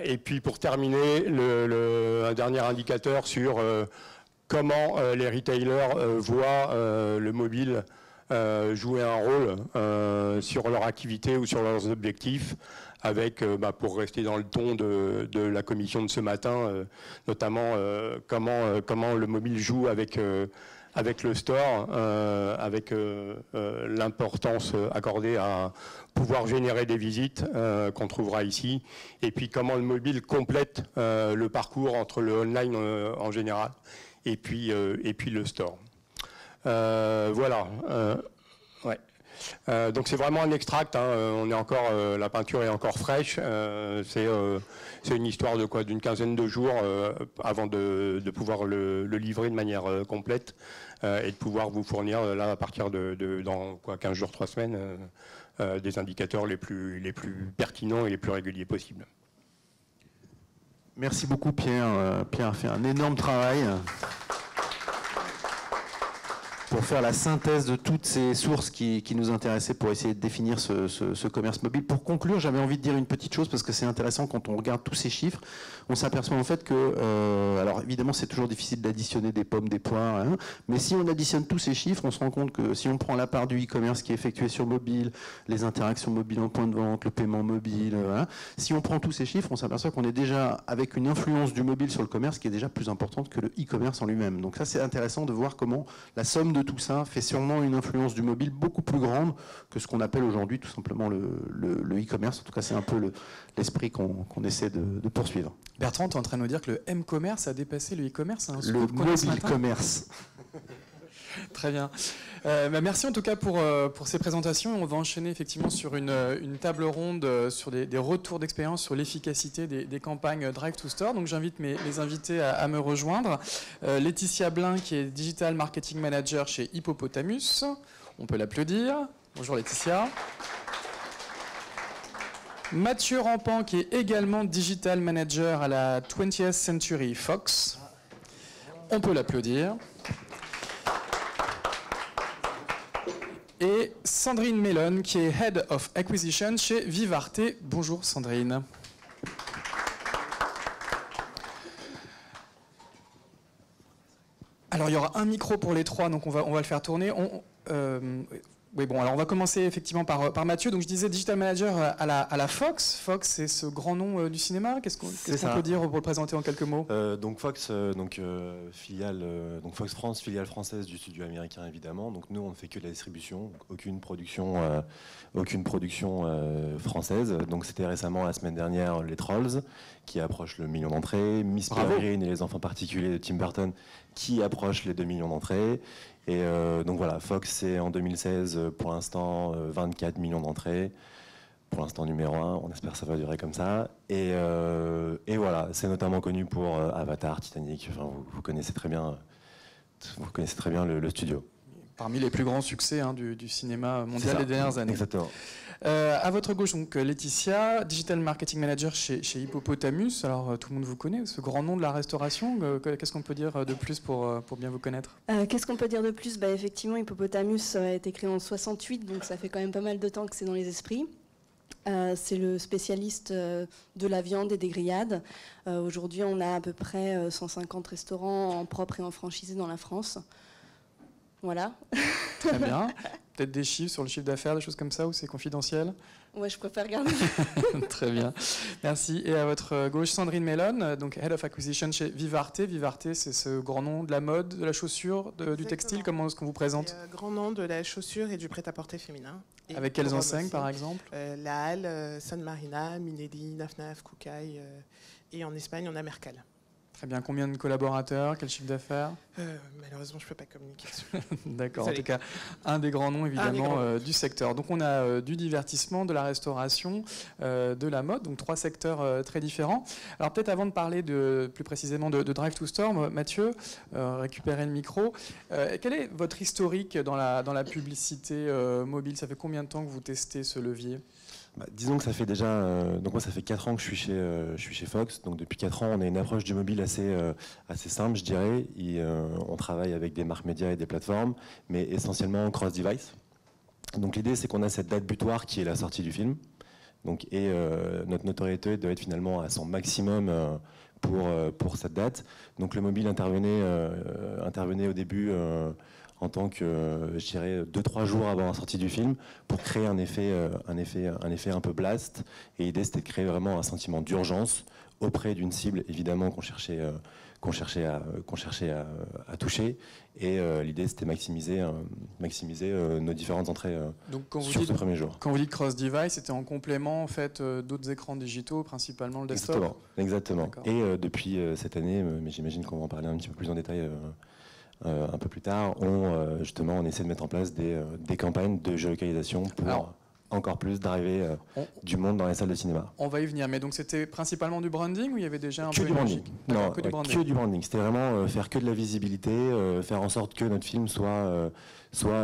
Et puis pour terminer, un dernier indicateur sur comment les retailers voient le mobile jouer un rôle sur leur activité ou sur leurs objectifs, avec, pour rester dans le ton de la commission de ce matin, notamment comment le mobile joue avec le store, avec l'importance accordée à pouvoir générer des visites qu'on trouvera ici, et puis comment le mobile complète le parcours entre le online en général et puis le store. Voilà. Ouais. Donc c'est vraiment un extract, hein. On est encore, la peinture est encore fraîche. C'est une histoire de quoi, d'une quinzaine de jours avant de pouvoir le livrer de manière complète et de pouvoir vous fournir là à partir dans quoi, 15 jours, 3 semaines, des indicateurs les plus pertinents et les plus réguliers possibles. Merci beaucoup Pierre. Pierre a fait un énorme travail pour faire la synthèse de toutes ces sources qui nous intéressaient pour essayer de définir ce commerce mobile. Pour conclure, j'avais envie de dire une petite chose parce que c'est intéressant quand on regarde tous ces chiffres. On s'aperçoit en fait que, alors évidemment c'est toujours difficile d'additionner des pommes, des poires, hein, mais si on additionne tous ces chiffres, on se rend compte que si on prend la part du e-commerce qui est effectué sur mobile, les interactions mobiles en point de vente, le paiement mobile, hein, si on prend tous ces chiffres, on s'aperçoit qu'on est déjà avec une influence du mobile sur le commerce qui est déjà plus importante que le e-commerce en lui-même. Donc ça c'est intéressant de voir comment la somme de tout ça fait sûrement une influence du mobile beaucoup plus grande que ce qu'on appelle aujourd'hui tout simplement le e-commerce. En tout cas, c'est un peu l'esprit qu'on essaie de poursuivre. Bertrand, tu es en train de nous dire que le M-commerce a dépassé le e-commerce, hein, le mobile commerce. Très bien. Merci en tout cas pour ces présentations. On va enchaîner effectivement sur une table ronde sur des retours d'expérience sur l'efficacité des campagnes Drive to Store. Donc j'invite mes invités à me rejoindre. Laetitia Blin qui est Digital Marketing Manager chez Hippopotamus. On peut l'applaudir. Bonjour Laetitia. Mathieu Rampant qui est également Digital Manager à la 20th Century Fox. On peut l'applaudir. Et Sandrine Mellon, qui est Head of Acquisition chez Vivarte. Bonjour Sandrine. Alors il y aura un micro pour les trois, donc on va le faire tourner. Oui, bon, alors on va commencer effectivement par Mathieu. Donc je disais Digital Manager à la Fox. Fox, c'est ce grand nom du cinéma. Qu'est-ce qu'on peut dire pour le présenter en quelques mots? Donc Fox, filiale, donc Fox France, filiale française du studio américain évidemment. Donc nous, on ne fait que de la distribution, aucune production française. Donc c'était récemment la semaine dernière les Trolls qui approchent le million d'entrées, Miss Peregrine et les enfants particuliers de Tim Burton qui approchent les 2 millions d'entrées. Et donc voilà, Fox c'est en 2016 pour l'instant 24 millions d'entrées, pour l'instant numéro 1, on espère que ça va durer comme ça. Et voilà, c'est notamment connu pour Avatar, Titanic, enfin, vous connaissez très bien le studio. Parmi les plus grands succès du cinéma mondial des dernières années. Exactement. À votre gauche, donc Laetitia, Digital Marketing Manager chez Hippopotamus. Alors tout le monde vous connaît, ce grand nom de la restauration. Qu'est-ce qu'on peut dire de plus pour bien vous connaître? Qu'est-ce qu'on peut dire de plus? Effectivement, Hippopotamus a été créé en 68, donc ça fait quand même pas mal de temps que c'est dans les esprits. C'est le spécialiste de la viande et des grillades. Aujourd'hui, on a à peu près 150 restaurants en propre et en franchisé dans la France. Voilà. Très bien. Peut-être des chiffres sur le chiffre d'affaires, des choses comme ça, ou c'est confidentiel? Ouais, je préfère garder. Très bien. Merci. Et à votre gauche, Sandrine Mellon, donc Head of Acquisition chez Vivarte. Vivarte, c'est ce grand nom de la mode, de la chaussure, du textile. Comment est-ce qu'on vous présente? Grand nom de la chaussure et du prêt-à-porter féminin. Et avec quelles enseignes, par exemple? La Halle, San Marina, Minelli, Naf, Koukaï. Et en Espagne, on a Mercal. Très bien. Combien de collaborateurs? Quel chiffre d'affaires? Malheureusement, je ne peux pas communiquer dessus. D'accord. En tout cas, un des grands noms, évidemment, du secteur. Donc, on a du divertissement, de la restauration, de la mode. Donc, 3 secteurs très différents. Alors, peut-être avant de parler plus précisément de Drive to Store, Mathieu, récupérez le micro. Quel est votre historique dans la publicité mobile? Ça fait combien de temps que vous testez ce levier? Disons que ça fait déjà, donc moi ça fait 4 ans que je suis chez Fox, donc depuis 4 ans on a une approche du mobile assez simple je dirais, on travaille avec des marques médias et des plateformes, mais essentiellement cross-device. Donc l'idée c'est qu'on a cette date butoir qui est la sortie du film, donc, et notre notoriété doit être finalement à son maximum pour cette date. Donc le mobile intervenait au début en tant que, je dirais, 2-3 jours avant la sortie du film, pour créer un effet un peu blast. Et l'idée, c'était de créer vraiment un sentiment d'urgence auprès d'une cible, évidemment, qu'on cherchait à toucher. Et l'idée, c'était maximiser nos différentes entrées sur ce premier jour. Quand vous dites cross-device, c'était en complément en fait, d'autres écrans digitaux, principalement le desktop. Exactement. Et depuis cette année, mais j'imagine qu'on va en parler un petit peu plus en détail un peu plus tard, justement, on essaie de mettre en place des campagnes de géolocalisation pour encore plus d'arriver du monde dans les salles de cinéma. On va y venir, mais donc c'était principalement du branding ou il y avait déjà un peu du branding. Non, que du branding. Que du branding. C'était vraiment faire que de la visibilité, faire en sorte que notre film soit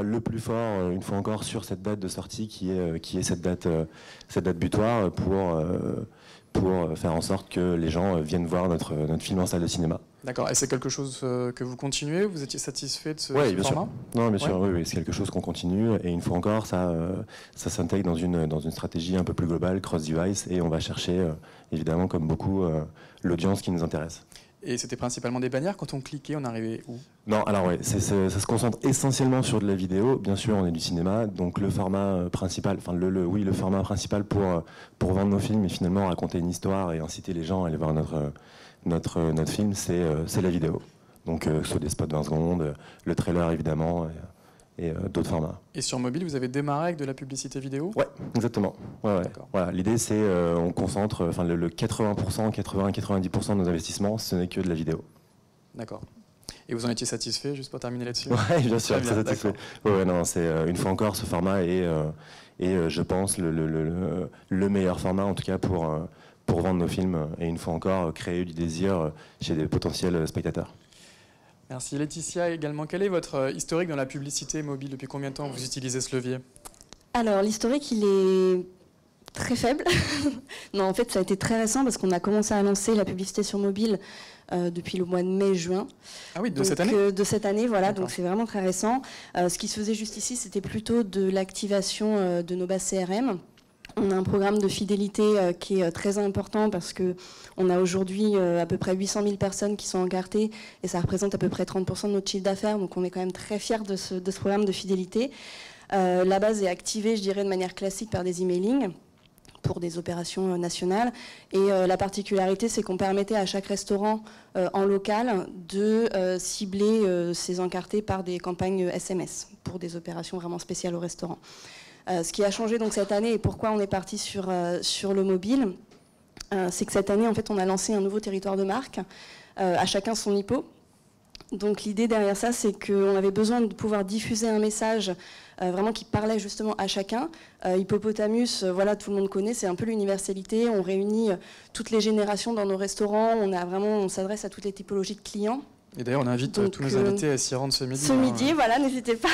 le plus fort, une fois encore, sur cette date de sortie qui est cette date butoir pour faire en sorte que les gens viennent voir notre film en salle de cinéma. D'accord, et c'est quelque chose que vous continuez? Vous étiez satisfait de ce bien format? sûr. Non, bien sûr, oui, c'est quelque chose qu'on continue, et une fois encore, ça s'intègre dans une stratégie un peu plus globale, cross-device, et on va chercher, évidemment, comme beaucoup, l'audience qui nous intéresse. Et c'était principalement des bannières, quand on cliquait, on arrivait où? Non, alors oui, ça se concentre essentiellement sur de la vidéo. Bien sûr, on est du cinéma, donc le format principal, le format principal pour vendre nos films et finalement raconter une histoire et inciter les gens à aller voir notre film, c'est la vidéo. Donc soit des spots de 20 secondes, le trailer évidemment, et d'autres formats. Et sur mobile, vous avez démarré avec de la publicité vidéo? Ouais, exactement. Ouais. Voilà, l'idée c'est on concentre, le 80-90% de nos investissements, ce n'est que de la vidéo. D'accord. Et vous en étiez satisfait, juste pour terminer là-dessus? Oui, bien sûr, très satisfait. Non, c'est une fois encore, ce format est je pense le meilleur format en tout cas pour vendre nos films et une fois encore créer du désir chez des potentiels spectateurs. Merci. Laetitia également, quel est votre historique dans la publicité mobile? Depuis combien de temps vous utilisez ce levier? Alors l'historique il est très faible. Non, en fait ça a été très récent parce qu'on a commencé à lancer la publicité sur mobile depuis le mois de mai-juin. Ah oui, cette année? De cette année, voilà, donc c'est vraiment très récent. Ce qui se faisait juste ici, c'était plutôt de l'activation de nos bases CRM. On a un programme de fidélité qui est très important parce qu'on a aujourd'hui à peu près 800 000 personnes qui sont encartées et ça représente à peu près 30% de notre chiffre d'affaires, donc on est quand même très fiers de ce programme de fidélité. La base est activée, je dirais, de manière classique par des emailing pour des opérations nationales. Et la particularité, c'est qu'on permettait à chaque restaurant en local de cibler ses encartés par des campagnes SMS pour des opérations vraiment spéciales au restaurant. Ce qui a changé donc cette année et pourquoi on est parti sur le mobile, c'est que cette année, en fait, on a lancé un nouveau territoire de marque, à chacun son hippo. Donc l'idée derrière ça, c'est qu'on avait besoin de pouvoir diffuser un message vraiment qui parlait justement à chacun. Hippopotamus, voilà, tout le monde connaît, c'est un peu l'universalité. On réunit toutes les générations dans nos restaurants. On s'adresse à toutes les typologies de clients. Et d'ailleurs, on invite tous nos invités à s'y rendre ce midi. Ce midi, voilà, n'hésitez pas.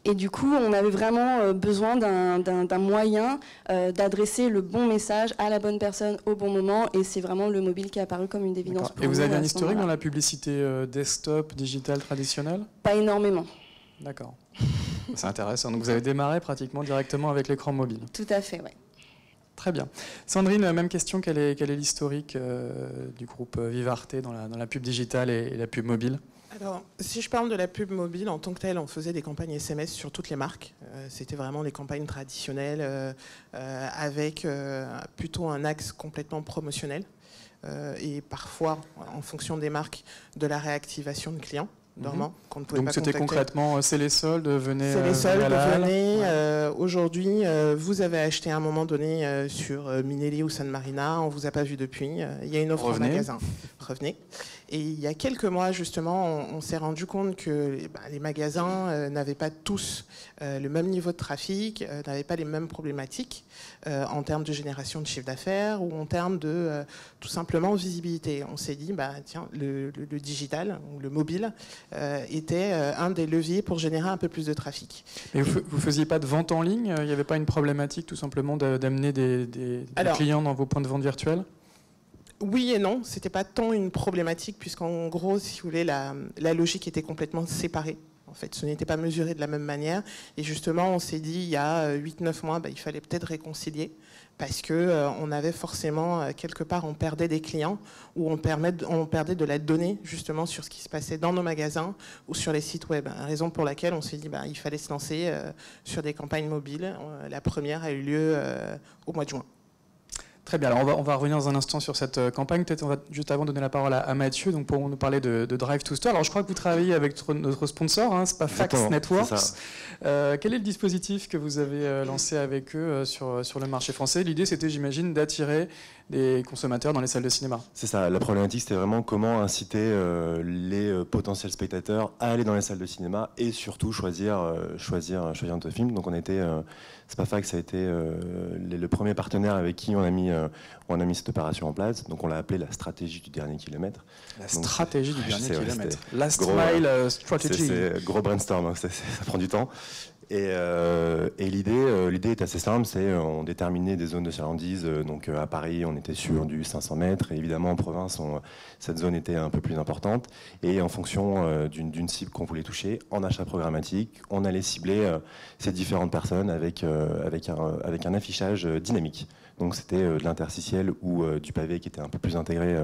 Et du coup, on avait vraiment besoin d'un moyen d'adresser le bon message à la bonne personne au bon moment. Et c'est vraiment le mobile qui est apparu comme une évidence pour nous. Et vous avez un historique dans la publicité desktop, digitale, traditionnelle? Pas énormément. D'accord. C'est intéressant. Donc vous avez démarré pratiquement directement avec l'écran mobile. Tout à fait, oui. Très bien. Sandrine, même question. Quel est l'historique du groupe Vivarte dans la pub digitale et la pub mobile? Alors, si je parle de la pub mobile, en tant que telle, on faisait des campagnes SMS sur toutes les marques. C'était vraiment des campagnes traditionnelles avec plutôt un axe complètement promotionnel et parfois, en fonction des marques, de la réactivation de clients dormants qu'on ne pouvait pas contacter. Donc c'était concrètement, c'est les soldes, venez. C'est les soldes, venez. Ouais. Aujourd'hui, vous avez acheté à un moment donné sur Minelli ou San Marina, on ne vous a pas vu depuis. Il y a une offre en magasin. Revenez. Et il y a quelques mois, justement, on s'est rendu compte que les magasins n'avaient pas tous le même niveau de trafic, n'avaient pas les mêmes problématiques en termes de génération de chiffre d'affaires ou en termes de, tout simplement, visibilité. On s'est dit, tiens, le digital, ou le mobile, était un des leviers pour générer un peu plus de trafic. Et vous ne faisiez pas de vente en ligne? Il n'y avait pas une problématique, tout simplement, d'amener des clients dans vos points de vente virtuels? Oui et non, c'était pas tant une problématique puisqu'en gros, si vous voulez, la logique était complètement séparée. En fait, ce n'était pas mesuré de la même manière. Et justement, on s'est dit, il y a 8-9 mois, il fallait peut-être réconcilier parce qu'on avait forcément, quelque part, on perdait des clients ou on perdait de la donnée justement sur ce qui se passait dans nos magasins ou sur les sites web. Raison pour laquelle on s'est dit, il fallait se lancer sur des campagnes mobiles. La première a eu lieu au mois de juin. Très bien, alors on va revenir dans un instant sur cette campagne. Peut-être on va juste avant donner la parole à Mathieu donc pour nous parler de Drive to Store. Alors je crois que vous travaillez avec notre sponsor, Spafax Networks. Quel est le dispositif que vous avez lancé avec eux sur le marché français? L'idée c'était, j'imagine, d'attirer des consommateurs dans les salles de cinéma. C'est ça, la problématique c'était vraiment comment inciter les potentiels spectateurs à aller dans les salles de cinéma et surtout choisir notre film. Donc on a été... Spafax a été le premier partenaire avec qui on a mis cette opération en place. Donc on l'a appelé la stratégie du dernier kilomètre. Stratégie du dernier kilomètre. Last mile strategy. C'est gros brainstorm, hein, ça prend du temps. Et l'idée est assez simple, c'est on déterminait des zones de chalandise. Donc à Paris, on était sur du 500 mètres. Et évidemment, en province, cette zone était un peu plus importante. Et en fonction d'une cible qu'on voulait toucher, en achat programmatique, on allait cibler ces différentes personnes avec un affichage dynamique. Donc c'était de l'interstitiel ou du pavé qui était un peu plus intégré,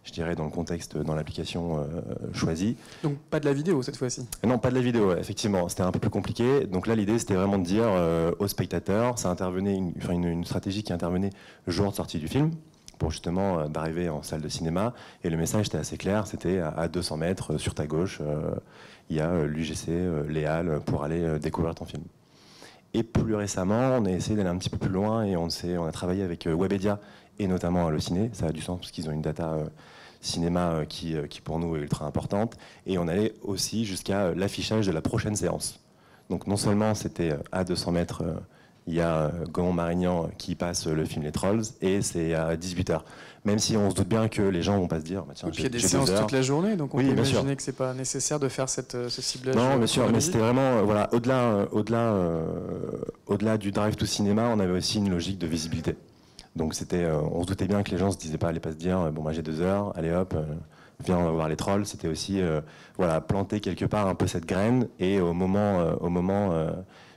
je dirais, dans le contexte, dans l'application choisie. Donc pas de la vidéo cette fois-ci? Non, pas de la vidéo, effectivement. C'était un peu plus compliqué. Donc là, l'idée, c'était vraiment de dire aux spectateurs, ça intervenait une stratégie qui intervenait le jour de sortie du film, pour justement d'arriver en salle de cinéma. Et le message était assez clair, c'était à 200 mètres, sur ta gauche, il y a l'UGC, les Halles, pour aller découvrir ton film. Et plus récemment, on a essayé d'aller un petit peu plus loin et on a travaillé avec Webedia et notamment Allociné. Ça a du sens parce qu'ils ont une data cinéma qui pour nous est ultra importante. Et on allait aussi jusqu'à l'affichage de la prochaine séance. Donc non seulement c'était à 200 mètres, il y a Gaumont-Marignan qui passe le film Les Trolls et c'est à 18h. Même si on se doute bien que les gens vont pas se dire tiens, et puis il y a des séances toute la journée, donc on peut imaginer que c'est pas nécessaire de faire ce ciblage. Non, bien sûr, mais c'était vraiment au-delà du drive to cinéma, on avait aussi une logique de visibilité. Donc on se doutait bien que les gens se disaient pas, allaient pas se dire j'ai 2 heures, allez hop, viens on va voir les trolls. C'était aussi planter quelque part un peu cette graine et au moment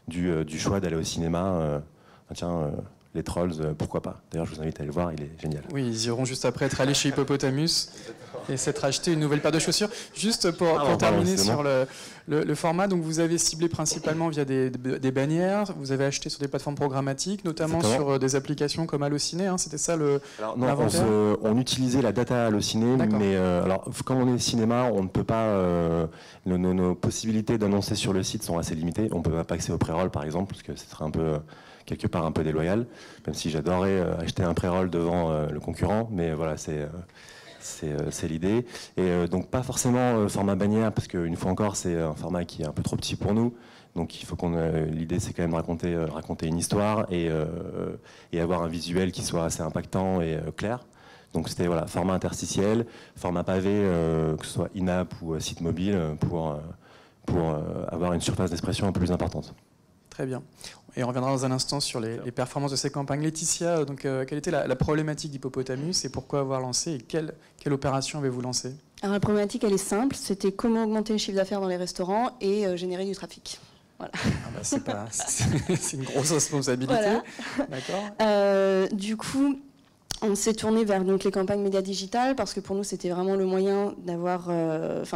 du choix d'aller au cinéma, les Trolls, pourquoi pas. D'ailleurs, je vous invite à aller le voir, il est génial. Oui, ils iront juste après être allés chez Hippopotamus et s'être acheté une nouvelle paire de chaussures. Juste pour terminer sur le format, donc vous avez ciblé principalement via des bannières, vous avez acheté sur des plateformes programmatiques, notamment sur des applications comme Allociné, c'était ça l'inventaire? On utilisait la data Allociné, mais quand on est cinéma, on ne peut pas... nos possibilités d'annoncer sur le site sont assez limitées. On ne peut pas passer au pré-roll, par exemple, parce que ce serait quelque part un peu déloyal, même si j'adorerais acheter un pré-roll devant le concurrent, mais voilà, c'est l'idée. Et donc pas forcément format bannière, parce qu'une fois encore, c'est un format qui est un peu trop petit pour nous. Donc il faut l'idée, c'est quand même raconter une histoire et avoir un visuel qui soit assez impactant et clair. Donc c'était format interstitiel, format pavé, que ce soit in-app ou site mobile, pour avoir une surface d'expression un peu plus importante. Très bien. Et on reviendra dans un instant sur les performances de ces campagnes. Laetitia, donc, quelle était la problématique d'Hippopotamus et pourquoi avoir lancé et quelle opération avez-vous lancé? Alors la problématique, elle est simple, c'était comment augmenter le chiffre d'affaires dans les restaurants et générer du trafic. Voilà. C'est une grosse responsabilité. Voilà. D'accord. Du coup, on s'est tourné vers les campagnes médias digitales parce que pour nous, c'était vraiment le moyen d'avoir,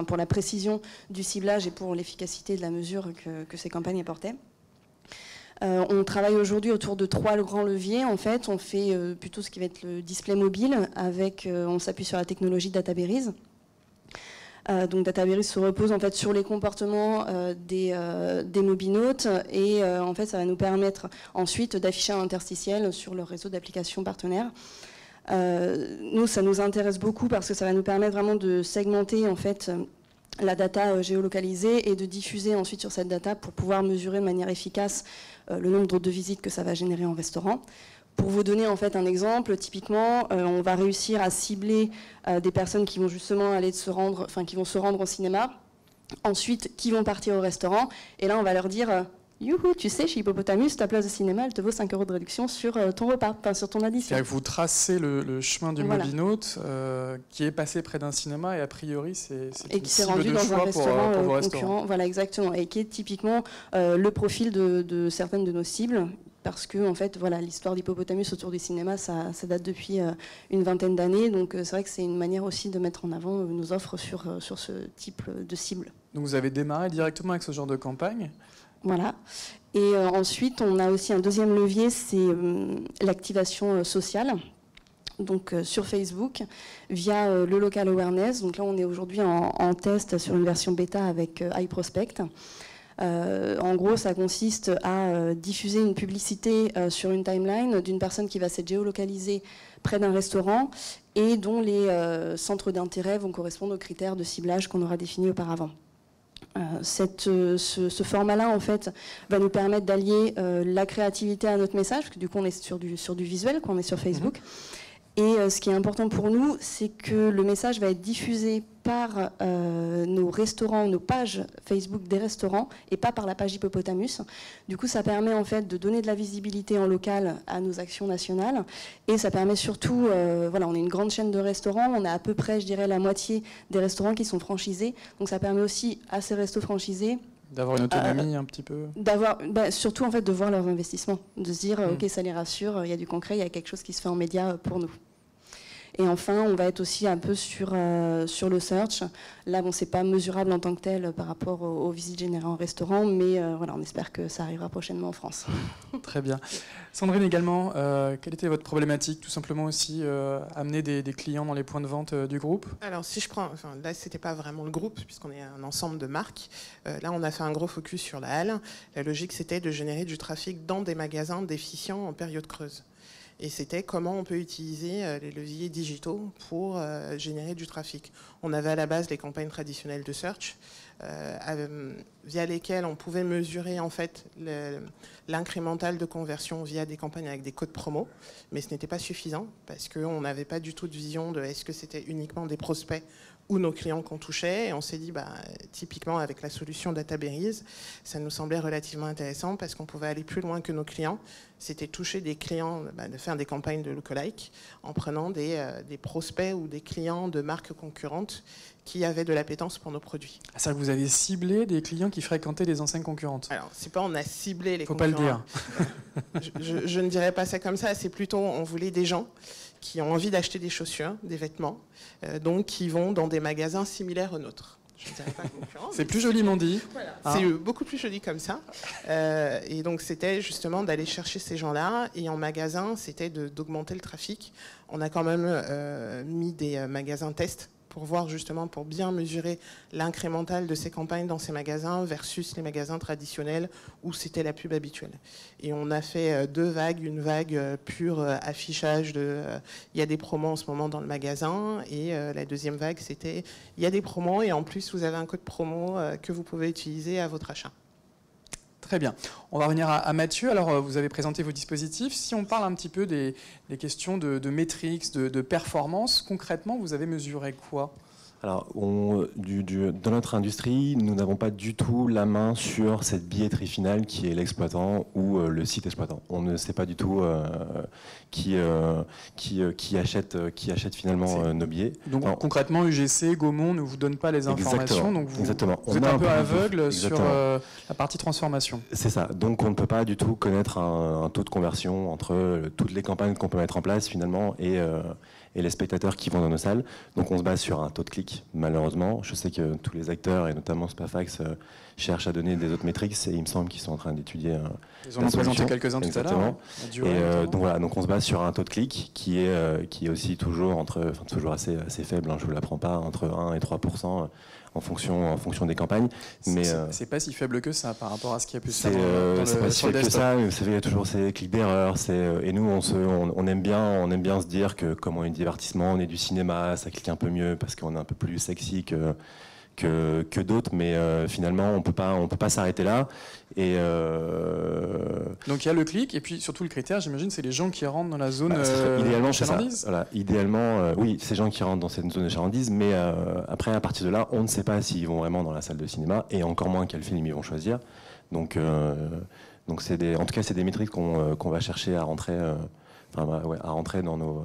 pour la précision du ciblage et pour l'efficacité de la mesure que ces campagnes apportaient. On travaille aujourd'hui autour de 3 grands leviers. En fait, on fait plutôt ce qui va être le display mobile, on s'appuie sur la technologie Databerries. Donc Databerries se repose en fait sur les comportements des mobinautes et en fait ça va nous permettre ensuite d'afficher un interstitiel sur le réseau d'applications partenaires. Nous, ça nous intéresse beaucoup parce que ça va nous permettre vraiment de segmenter en fait la data géolocalisée et de diffuser ensuite sur cette data pour pouvoir mesurer de manière efficace le nombre de visites que ça va générer en restaurant. Pour vous donner en fait un exemple, typiquement, on va réussir à cibler des personnes qui vont justement qui vont se rendre au cinéma, ensuite qui vont partir au restaurant, et là on va leur dire youhou, tu sais, chez Hippopotamus, ta place de cinéma, elle te vaut 5 € de réduction sur ton repas, enfin sur ton addition. C'est-à-dire que vous tracez le chemin du mobinaute qui est passé près d'un cinéma et a priori c'est et qui s'est rendu dans un restaurant concurrent. Voilà, exactement, et qui est typiquement le profil de certaines de nos cibles. Parce que en fait, voilà, l'histoire d'Hippopotamus autour du cinéma, ça date depuis une vingtaine d'années. Donc c'est vrai que c'est une manière aussi de mettre en avant nos offres sur ce type de cible. Donc vous avez démarré directement avec ce genre de campagne. Voilà. Et ensuite, on a aussi un deuxième levier, c'est l'activation sociale. Donc sur Facebook, via le local awareness. Donc là, on est aujourd'hui en test sur une version bêta avec iProspect. En gros, ça consiste à diffuser une publicité sur une timeline d'une personne qui va s'être géolocalisée près d'un restaurant et dont les centres d'intérêt vont correspondre aux critères de ciblage qu'on aura définis auparavant. Ce format-là, en fait, va nous permettre d'allier la créativité à notre message, parce que du coup, on est sur du visuel quand on est sur Facebook. Et ce qui est important pour nous, c'est que le message va être diffusé par nos restaurants, nos pages Facebook des restaurants, et pas par la page Hippopotamus. Du coup, ça permet en fait de donner de la visibilité en local à nos actions nationales, et ça permet surtout, voilà, on est une grande chaîne de restaurants, on a à peu près, je dirais, la moitié des restaurants qui sont franchisés, donc ça permet aussi à ces restos franchisés d'avoir une autonomie un petit peu. Surtout en fait de voir leurs investissements, de se dire ok, ça les rassure, il y a du concret, il y a quelque chose qui se fait en média pour nous. Et enfin, on va être aussi un peu sur le search. Là, bon, c'est pas mesurable en tant que tel par rapport aux visites générées en restaurant, mais voilà, on espère que ça arrivera prochainement en France. Très bien. Sandrine également, quelle était votre problématique? Tout simplement aussi amener des clients dans les points de vente du groupe? Alors, si je prends, là, c'était pas vraiment le groupe, puisqu'on est un ensemble de marques. Là, on a fait un gros focus sur la halle. La logique, c'était de générer du trafic dans des magasins déficients en période creuse. Et c'était comment on peut utiliser les leviers digitaux pour générer du trafic. On avait à la base les campagnes traditionnelles de search, via lesquelles on pouvait mesurer en fait l'incrémental de conversion via des campagnes avec des codes promo, mais ce n'était pas suffisant parce qu'on n'avait pas du tout de vision de est-ce que c'était uniquement des prospects ou nos clients qu'on touchait. Et on s'est dit, typiquement avec la solution DataBerries, ça nous semblait relativement intéressant parce qu'on pouvait aller plus loin que nos clients. C'était toucher des clients, de faire des campagnes de lookalike en prenant des prospects ou des clients de marques concurrentes qui avaient de l'appétence pour nos produits. C'est-à-dire que vous avez ciblé des clients qui fréquentaient des enseignes concurrentes? Alors, c'est pas on a ciblé les concurrents. Faut pas le dire. je ne dirais pas ça comme ça, c'est plutôt on voulait des gens qui ont envie d'acheter des chaussures, des vêtements, donc qui vont dans des magasins similaires aux nôtres. Je ne dirais pas concurrents. C'est plus joliment dit. Voilà. C'est beaucoup plus joli comme ça. Et donc c'était justement d'aller chercher ces gens-là. Et en magasin, c'était d'augmenter le trafic. On a quand même mis des magasins tests pour voir justement, pour bien mesurer l'incrémental de ces campagnes dans ces magasins versus les magasins traditionnels où c'était la pub habituelle. Et on a fait deux vagues, une vague pure affichage de il y a des promos en ce moment dans le magasin, et la deuxième vague c'était il y a des promos et en plus vous avez un code promo que vous pouvez utiliser à votre achat. Très bien. On va revenir à Mathieu. Alors, vous avez présenté vos dispositifs. Si on parle un petit peu des questions de métriques, de performance, concrètement, vous avez mesuré quoi ? Alors, dans notre industrie, nous n'avons pas du tout la main sur cette billetterie finale qui est l'exploitant ou le site exploitant. On ne sait pas du tout qui achète finalement nos billets. Donc concrètement, UGC, Gaumont ne vous donne pas les informations. Donc vous êtes un peu aveugle sur la partie transformation. C'est ça. Donc on ne peut pas du tout connaître un taux de conversion entre toutes les campagnes qu'on peut mettre en place finalement et les spectateurs qui vont dans nos salles. Donc on se base sur un taux de clic, malheureusement. Je sais que tous les acteurs, et notamment Spafax, cherchent à donner des autres métriques, et il me semble qu'ils sont en train d'étudier Ils en ont présenté quelques-uns tout à l'heure. Donc voilà, donc on se base sur un taux de clic qui est aussi toujours assez faible, je ne vous l'apprends pas, entre 1 et 3% en fonction des campagnes. Mais c'est pas si faible que ça par rapport à ce qui a pu se faire c'est pas si faible que ça, mais vous savez, il y a toujours ces clics d'erreur. Et nous, on aime bien se dire que comme on est du divertissement, on est du cinéma, ça clique un peu mieux parce qu'on est un peu plus sexy que d'autres, mais finalement on peut pas s'arrêter là. Et donc il y a le clic, et puis surtout le critère, j'imagine, c'est les gens qui rentrent dans la zone idéalement, chalandise. Voilà, idéalement, oui, ces gens qui rentrent dans cette zone de chalandise, mais après à partir de là, on ne sait pas s'ils vont vraiment dans la salle de cinéma, et encore moins quel film ils vont choisir. Donc en tout cas, c'est des métriques qu'on va chercher à rentrer, à rentrer dans nos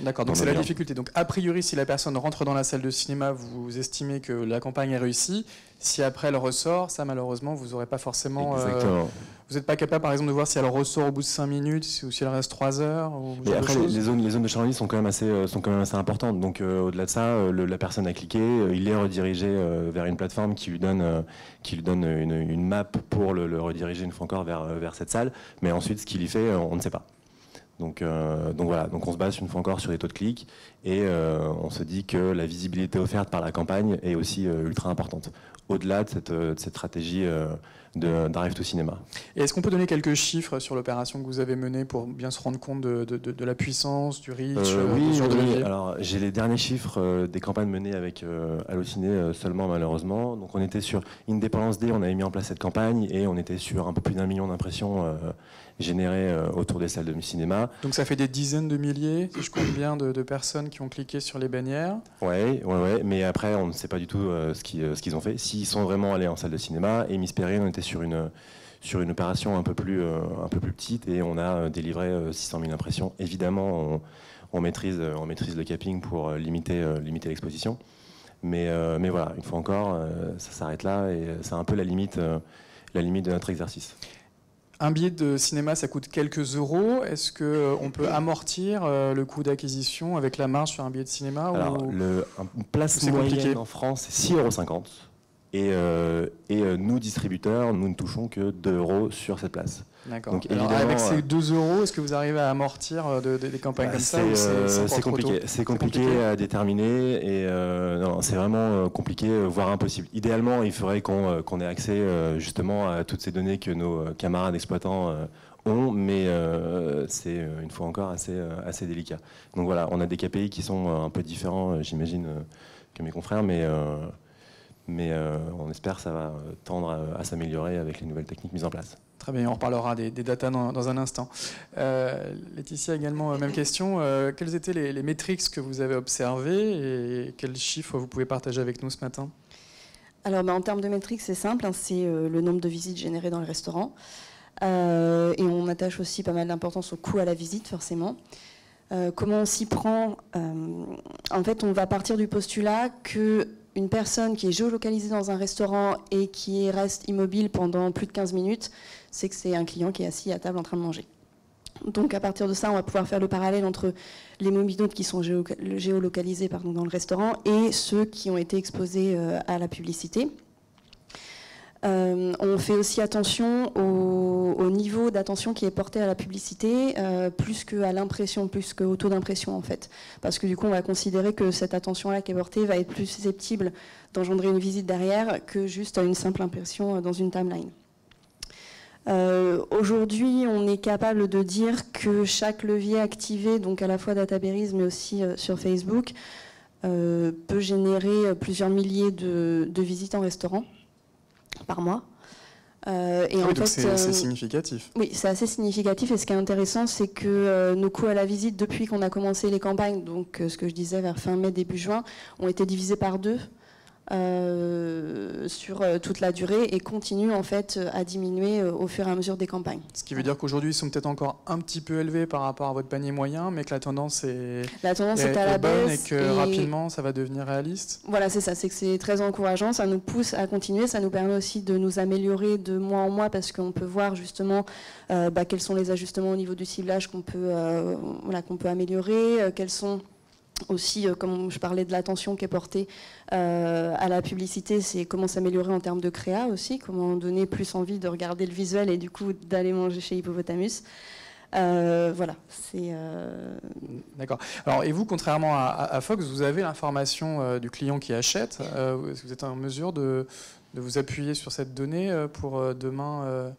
D'accord, donc c'est la difficulté. Donc a priori, si la personne rentre dans la salle de cinéma, vous estimez que la campagne est réussie. Si après elle ressort, ça malheureusement, vous n'aurez pas forcément... Exactement. Vous n'êtes pas capable par exemple de voir si elle ressort au bout de 5 minutes ou si elle reste 3 heures ou Et après, les zones de chalandise sont quand même assez importantes. Donc au-delà de ça, la personne a cliqué, il est redirigé vers une plateforme qui lui donne une map pour le rediriger une fois encore vers cette salle. Mais ensuite, ce qu'il y fait, on ne sait pas. Donc voilà, donc on se base une fois encore sur les taux de clics et on se dit que la visibilité offerte par la campagne est aussi ultra importante, au-delà de cette stratégie de Drive to Cinema. Et est-ce qu'on peut donner quelques chiffres sur l'opération que vous avez menée pour bien se rendre compte de la puissance, du reach Oui, alors j'ai les derniers chiffres des campagnes menées avec Allociné seulement malheureusement. Donc on était sur Indépendance Day, on avait mis en place cette campagne et on était sur un peu plus d'1 million d'impressions générées autour des salles de cinéma. Donc ça fait des dizaines de milliers, si je compte bien, de personnes qui ont cliqué sur les bannières. Ouais, mais après on ne sait pas du tout ce qu'ils ont fait. S'ils sont vraiment allés en salle de cinéma, et Miss Perrine, on était sur une opération un peu plus petite et on a délivré 600 000 impressions. Évidemment, on maîtrise le capping pour limiter l'exposition. Mais voilà, une fois encore, ça s'arrête là et c'est un peu la limite de notre exercice. Un billet de cinéma, ça coûte quelques euros. Est-ce qu'on peut amortir le coût d'acquisition avec la marge sur un billet de cinéma? Alors, une place moyenne en France, c'est 6,50 €. Et nous, distributeurs, nous ne touchons que 2 € sur cette place. D'accord. Donc, avec ces 2 €, est-ce que vous arrivez à amortir des campagnes comme ça? C'est compliqué. C'est compliqué à déterminer et c'est vraiment compliqué, voire impossible. Idéalement, il faudrait qu'on ait accès justement à toutes ces données que nos camarades exploitants ont, mais c'est une fois encore assez délicat. Donc voilà, on a des KPI qui sont un peu différents, j'imagine, que mes confrères, mais on espère que ça va tendre à s'améliorer avec les nouvelles techniques mises en place. Très bien, on reparlera des data dans un instant. Laetitia, également, même question. Quelles étaient les métriques que vous avez observées et quels chiffres vous pouvez partager avec nous ce matin? Alors, en termes de métriques, c'est simple, c'est le nombre de visites générées dans le restaurant. Et on attache aussi pas mal d'importance au coût à la visite, forcément. Comment on s'y prend? En fait, on va partir du postulat que une personne qui est géolocalisée dans un restaurant et qui reste immobile pendant plus de 15 minutes, c'est que c'est un client qui est assis à table en train de manger. Donc à partir de ça, on va pouvoir faire le parallèle entre les mobiles qui sont géolocalisés dans le restaurant et ceux qui ont été exposés à la publicité. On fait aussi attention au niveau d'attention qui est porté à la publicité, plus qu'à l'impression, plus qu'au taux d'impression en fait. Parce que du coup, on va considérer que cette attention-là qui est portée va être plus susceptible d'engendrer une visite derrière que juste une simple impression dans une timeline. Aujourd'hui, on est capable de dire que chaque levier activé, donc à la fois Databerries mais aussi sur Facebook, peut générer plusieurs milliers de visites en restaurant par mois. Et en fait, c'est significatif. Oui, c'est assez significatif. Et ce qui est intéressant, c'est que nos coûts à la visite, depuis qu'on a commencé les campagnes, donc ce que je disais vers fin mai, début juin, ont été divisés par 2 sur toute la durée et continuent en fait à diminuer au fur et à mesure des campagnes. Ce qui veut dire qu'aujourd'hui, ils sont peut-être encore un petit peu élevés par rapport à votre panier moyen, mais que la tendance est à la bonne baisse et que rapidement, ça va devenir réaliste. Voilà, c'est ça. C'est que c'est très encourageant. Ça nous pousse à continuer. Ça nous permet aussi de nous améliorer de mois en mois parce qu'on peut voir justement quels sont les ajustements au niveau du ciblage qu'on peut améliorer, quels sont aussi, comme je parlais de l'attention qui est portée à la publicité, c'est comment s'améliorer en termes de créa aussi, comment donner plus envie de regarder le visuel et du coup d'aller manger chez Hippopotamus. Voilà, c'est... D'accord. Alors, et vous, contrairement à Fox, vous avez l'information du client qui achète. Est-ce que vous êtes en mesure de vous appuyer sur cette donnée pour demain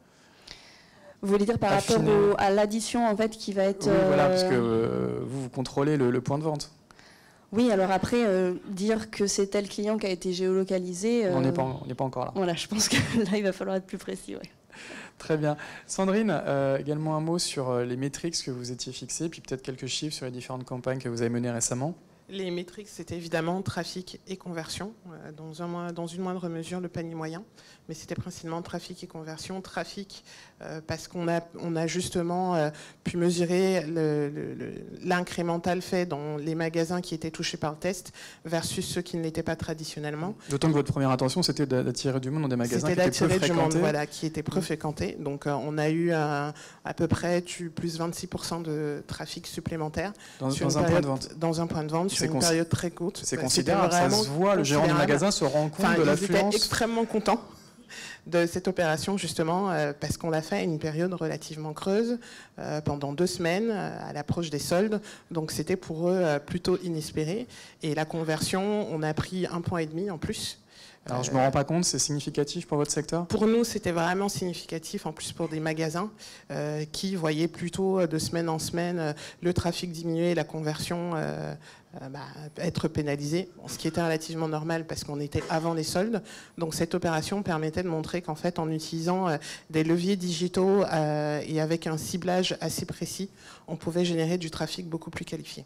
Vous voulez dire par rapport à l'addition en fait, qui va être... Oui, voilà, parce que vous contrôlez le point de vente. Oui, alors après, dire que c'est tel client qui a été géolocalisé... On n'est pas encore là. Voilà, je pense que là, il va falloir être plus précis. Ouais. Très bien. Sandrine, également un mot sur les métriques que vous étiez fixées, puis peut-être quelques chiffres sur les différentes campagnes que vous avez menées récemment. Les métriques, c'était évidemment trafic et conversion, dans une moindre mesure le panier moyen, mais c'était principalement trafic et conversion. Trafic, parce qu'on a justement pu mesurer l'incrémental fait dans les magasins qui étaient touchés par le test versus ceux qui ne l'étaient pas traditionnellement. D'autant que votre première intention, c'était d'attirer du monde dans des magasins qui étaient peu fréquentés. C'était d'attirer du monde, voilà, qui étaient peu fréquentés. Donc on a eu à peu près plus 26% de trafic supplémentaire dans un point de vente. Dans un point de vente. Sur une période très courte. C'est considérable, ça se voit, le gérant du magasin se rend compte de l'affluence. Ils étaient extrêmement contents de cette opération, justement, parce qu'on l'a fait à une période relativement creuse, pendant 2 semaines, à l'approche des soldes. Donc c'était pour eux plutôt inespéré. Et la conversion, on a pris 1,5 point en plus. Alors je ne me rends pas compte, c'est significatif pour votre secteur ? Pour nous, c'était vraiment significatif, en plus pour des magasins qui voyaient plutôt de semaine en semaine le trafic diminuer, la conversion être pénalisée, ce qui était relativement normal parce qu'on était avant les soldes. Donc cette opération permettait de montrer qu'en fait, en utilisant des leviers digitaux et avec un ciblage assez précis, on pouvait générer du trafic beaucoup plus qualifié.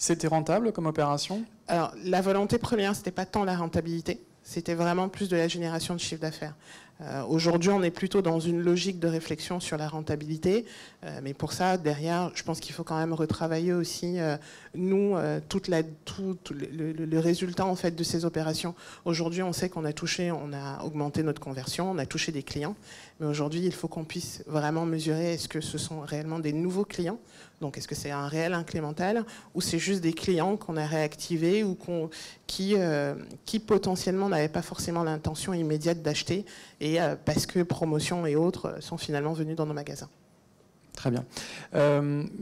C'était rentable comme opération ? Alors, la volonté première, ce n'était pas tant la rentabilité, c'était vraiment plus de la génération de chiffre d'affaires. Aujourd'hui, on est plutôt dans une logique de réflexion sur la rentabilité, mais pour ça, derrière, je pense qu'il faut quand même retravailler aussi, nous, le résultat en fait de ces opérations. Aujourd'hui, on sait qu'on a augmenté notre conversion, on a touché des clients, mais aujourd'hui, il faut qu'on puisse vraiment mesurer est-ce que ce sont réellement des nouveaux clients, donc est-ce que c'est un réel incrémental, ou c'est juste des clients qu'on a réactivés ou qui potentiellement n'avaient pas forcément l'intention immédiate d'acheter, et parce que promotion et autres sont finalement venus dans nos magasins. Très bien.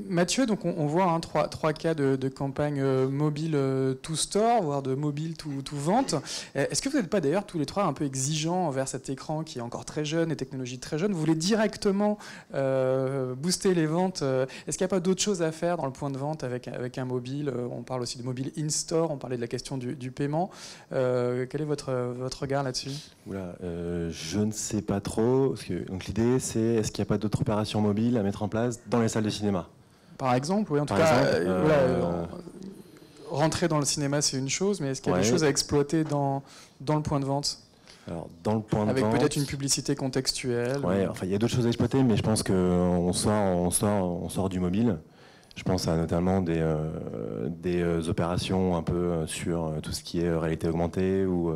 Mathieu, donc on voit 3 cas de campagne mobile to store, voire de mobile to vente. Est-ce que vous n'êtes pas d'ailleurs tous les 3 un peu exigeants envers cet écran qui est encore très jeune, les technologies très jeunes ? Vous voulez directement booster les ventes ? Est-ce qu'il n'y a pas d'autres choses à faire dans le point de vente avec un mobile ? On parle aussi de mobile in-store, on parlait de la question du paiement. Quel est votre regard là-dessus ? Je ne sais pas trop. Donc l'idée, c'est est-ce qu'il n'y a pas d'autres opérations mobiles à mettre en place dans les salles de cinéma ? Par exemple, oui, en tout cas, rentrer dans le cinéma, c'est une chose, mais est-ce qu'il y a des choses à exploiter dans le point de vente ? Alors, dans le point de vente, avec peut-être une publicité contextuelle. Il y a d'autres choses à exploiter, mais je pense qu'on sort du mobile. Je pense à notamment des opérations un peu sur tout ce qui est réalité augmentée ou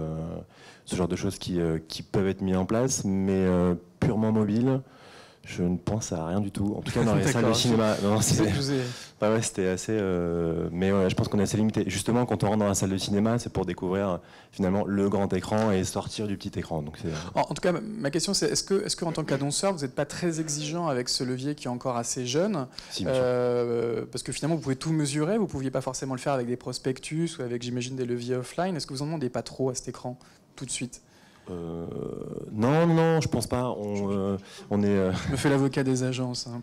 ce genre de choses qui peuvent être mises en place, mais purement mobile. Je ne pense à rien du tout. En tout cas, dans les salles de cinéma. C'était assez. Mais je pense qu'on est assez limité. Justement, quand on rentre dans la salle de cinéma, c'est pour découvrir finalement le grand écran et sortir du petit écran. Donc en tout cas, ma question, c'est est-ce que en tant qu'annonceur, vous n'êtes pas très exigeant avec ce levier qui est encore assez jeune ? Si, parce que finalement, vous pouvez tout mesurer. Vous ne pouviez pas forcément le faire avec des prospectus ou avec, j'imagine, des leviers offline. Est-ce que vous en demandez pas trop à cet écran tout de suite ? Non, je pense pas. On est. Je me fais l'avocat des agences. Pas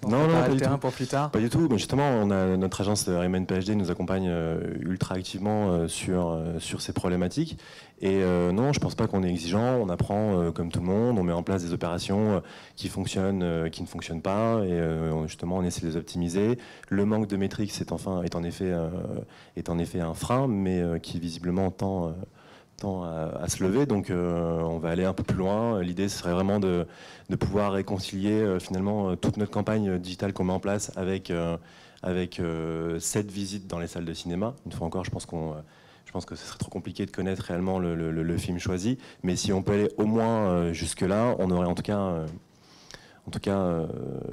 le du terrain tout. pour plus tard. Pas du tout. Mais justement, notre agence Rayman PhD nous accompagne ultra activement sur ces problématiques. Et non, je pense pas qu'on est exigeant. On apprend comme tout le monde. On met en place des opérations qui fonctionnent, qui ne fonctionnent pas. Et justement, on essaie de les optimiser. Le manque de métriques est en effet un frein, mais qui visiblement tend à se lever, donc on va aller un peu plus loin. L'idée serait vraiment de pouvoir réconcilier finalement toute notre campagne digitale qu'on met en place avec cette visite dans les salles de cinéma. Une fois encore, je pense que ce serait trop compliqué de connaître réellement le film choisi, mais si on peut aller au moins jusque-là, on aurait en tout cas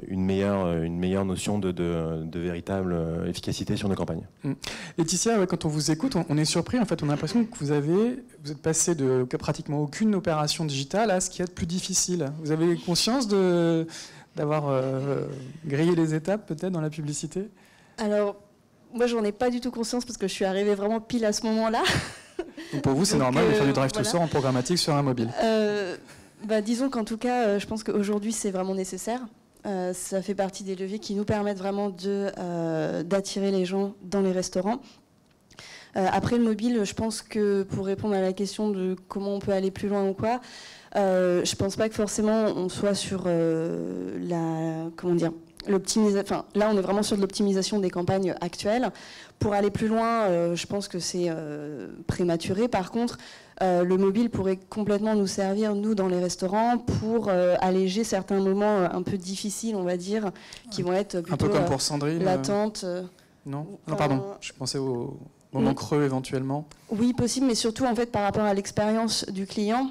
une meilleure notion de véritable efficacité sur nos campagnes. Laetitia, quand on vous écoute, on est surpris. En fait, on a l'impression que vous êtes passé de pratiquement aucune opération digitale à ce qui est de plus difficile. Vous avez conscience de d'avoir grillé les étapes peut-être dans la publicité? Alors, moi, j'en ai pas du tout conscience parce que je suis arrivée vraiment pile à ce moment-là. Donc pour vous, c'est normal de faire du drive to voilà. store en programmatique sur un mobile? Disons qu'en tout cas, je pense qu'aujourd'hui, c'est vraiment nécessaire. Ça fait partie des leviers qui nous permettent vraiment d'attirer les gens dans les restaurants. Après le mobile, je pense que pour répondre à la question de comment on peut aller plus loin ou quoi, je pense pas que forcément on soit sur l'optimisation. Là, on est vraiment sur de l'optimisation des campagnes actuelles. Pour aller plus loin, je pense que c'est prématuré. Par contre, le mobile pourrait complètement nous servir, nous, dans les restaurants, pour alléger certains moments un peu difficiles, on va dire, qui vont être plutôt un peu comme pour Sandrine, l'attente. Non, pardon, je pensais au moment creux éventuellement. Oui, possible, mais surtout en fait par rapport à l'expérience du client.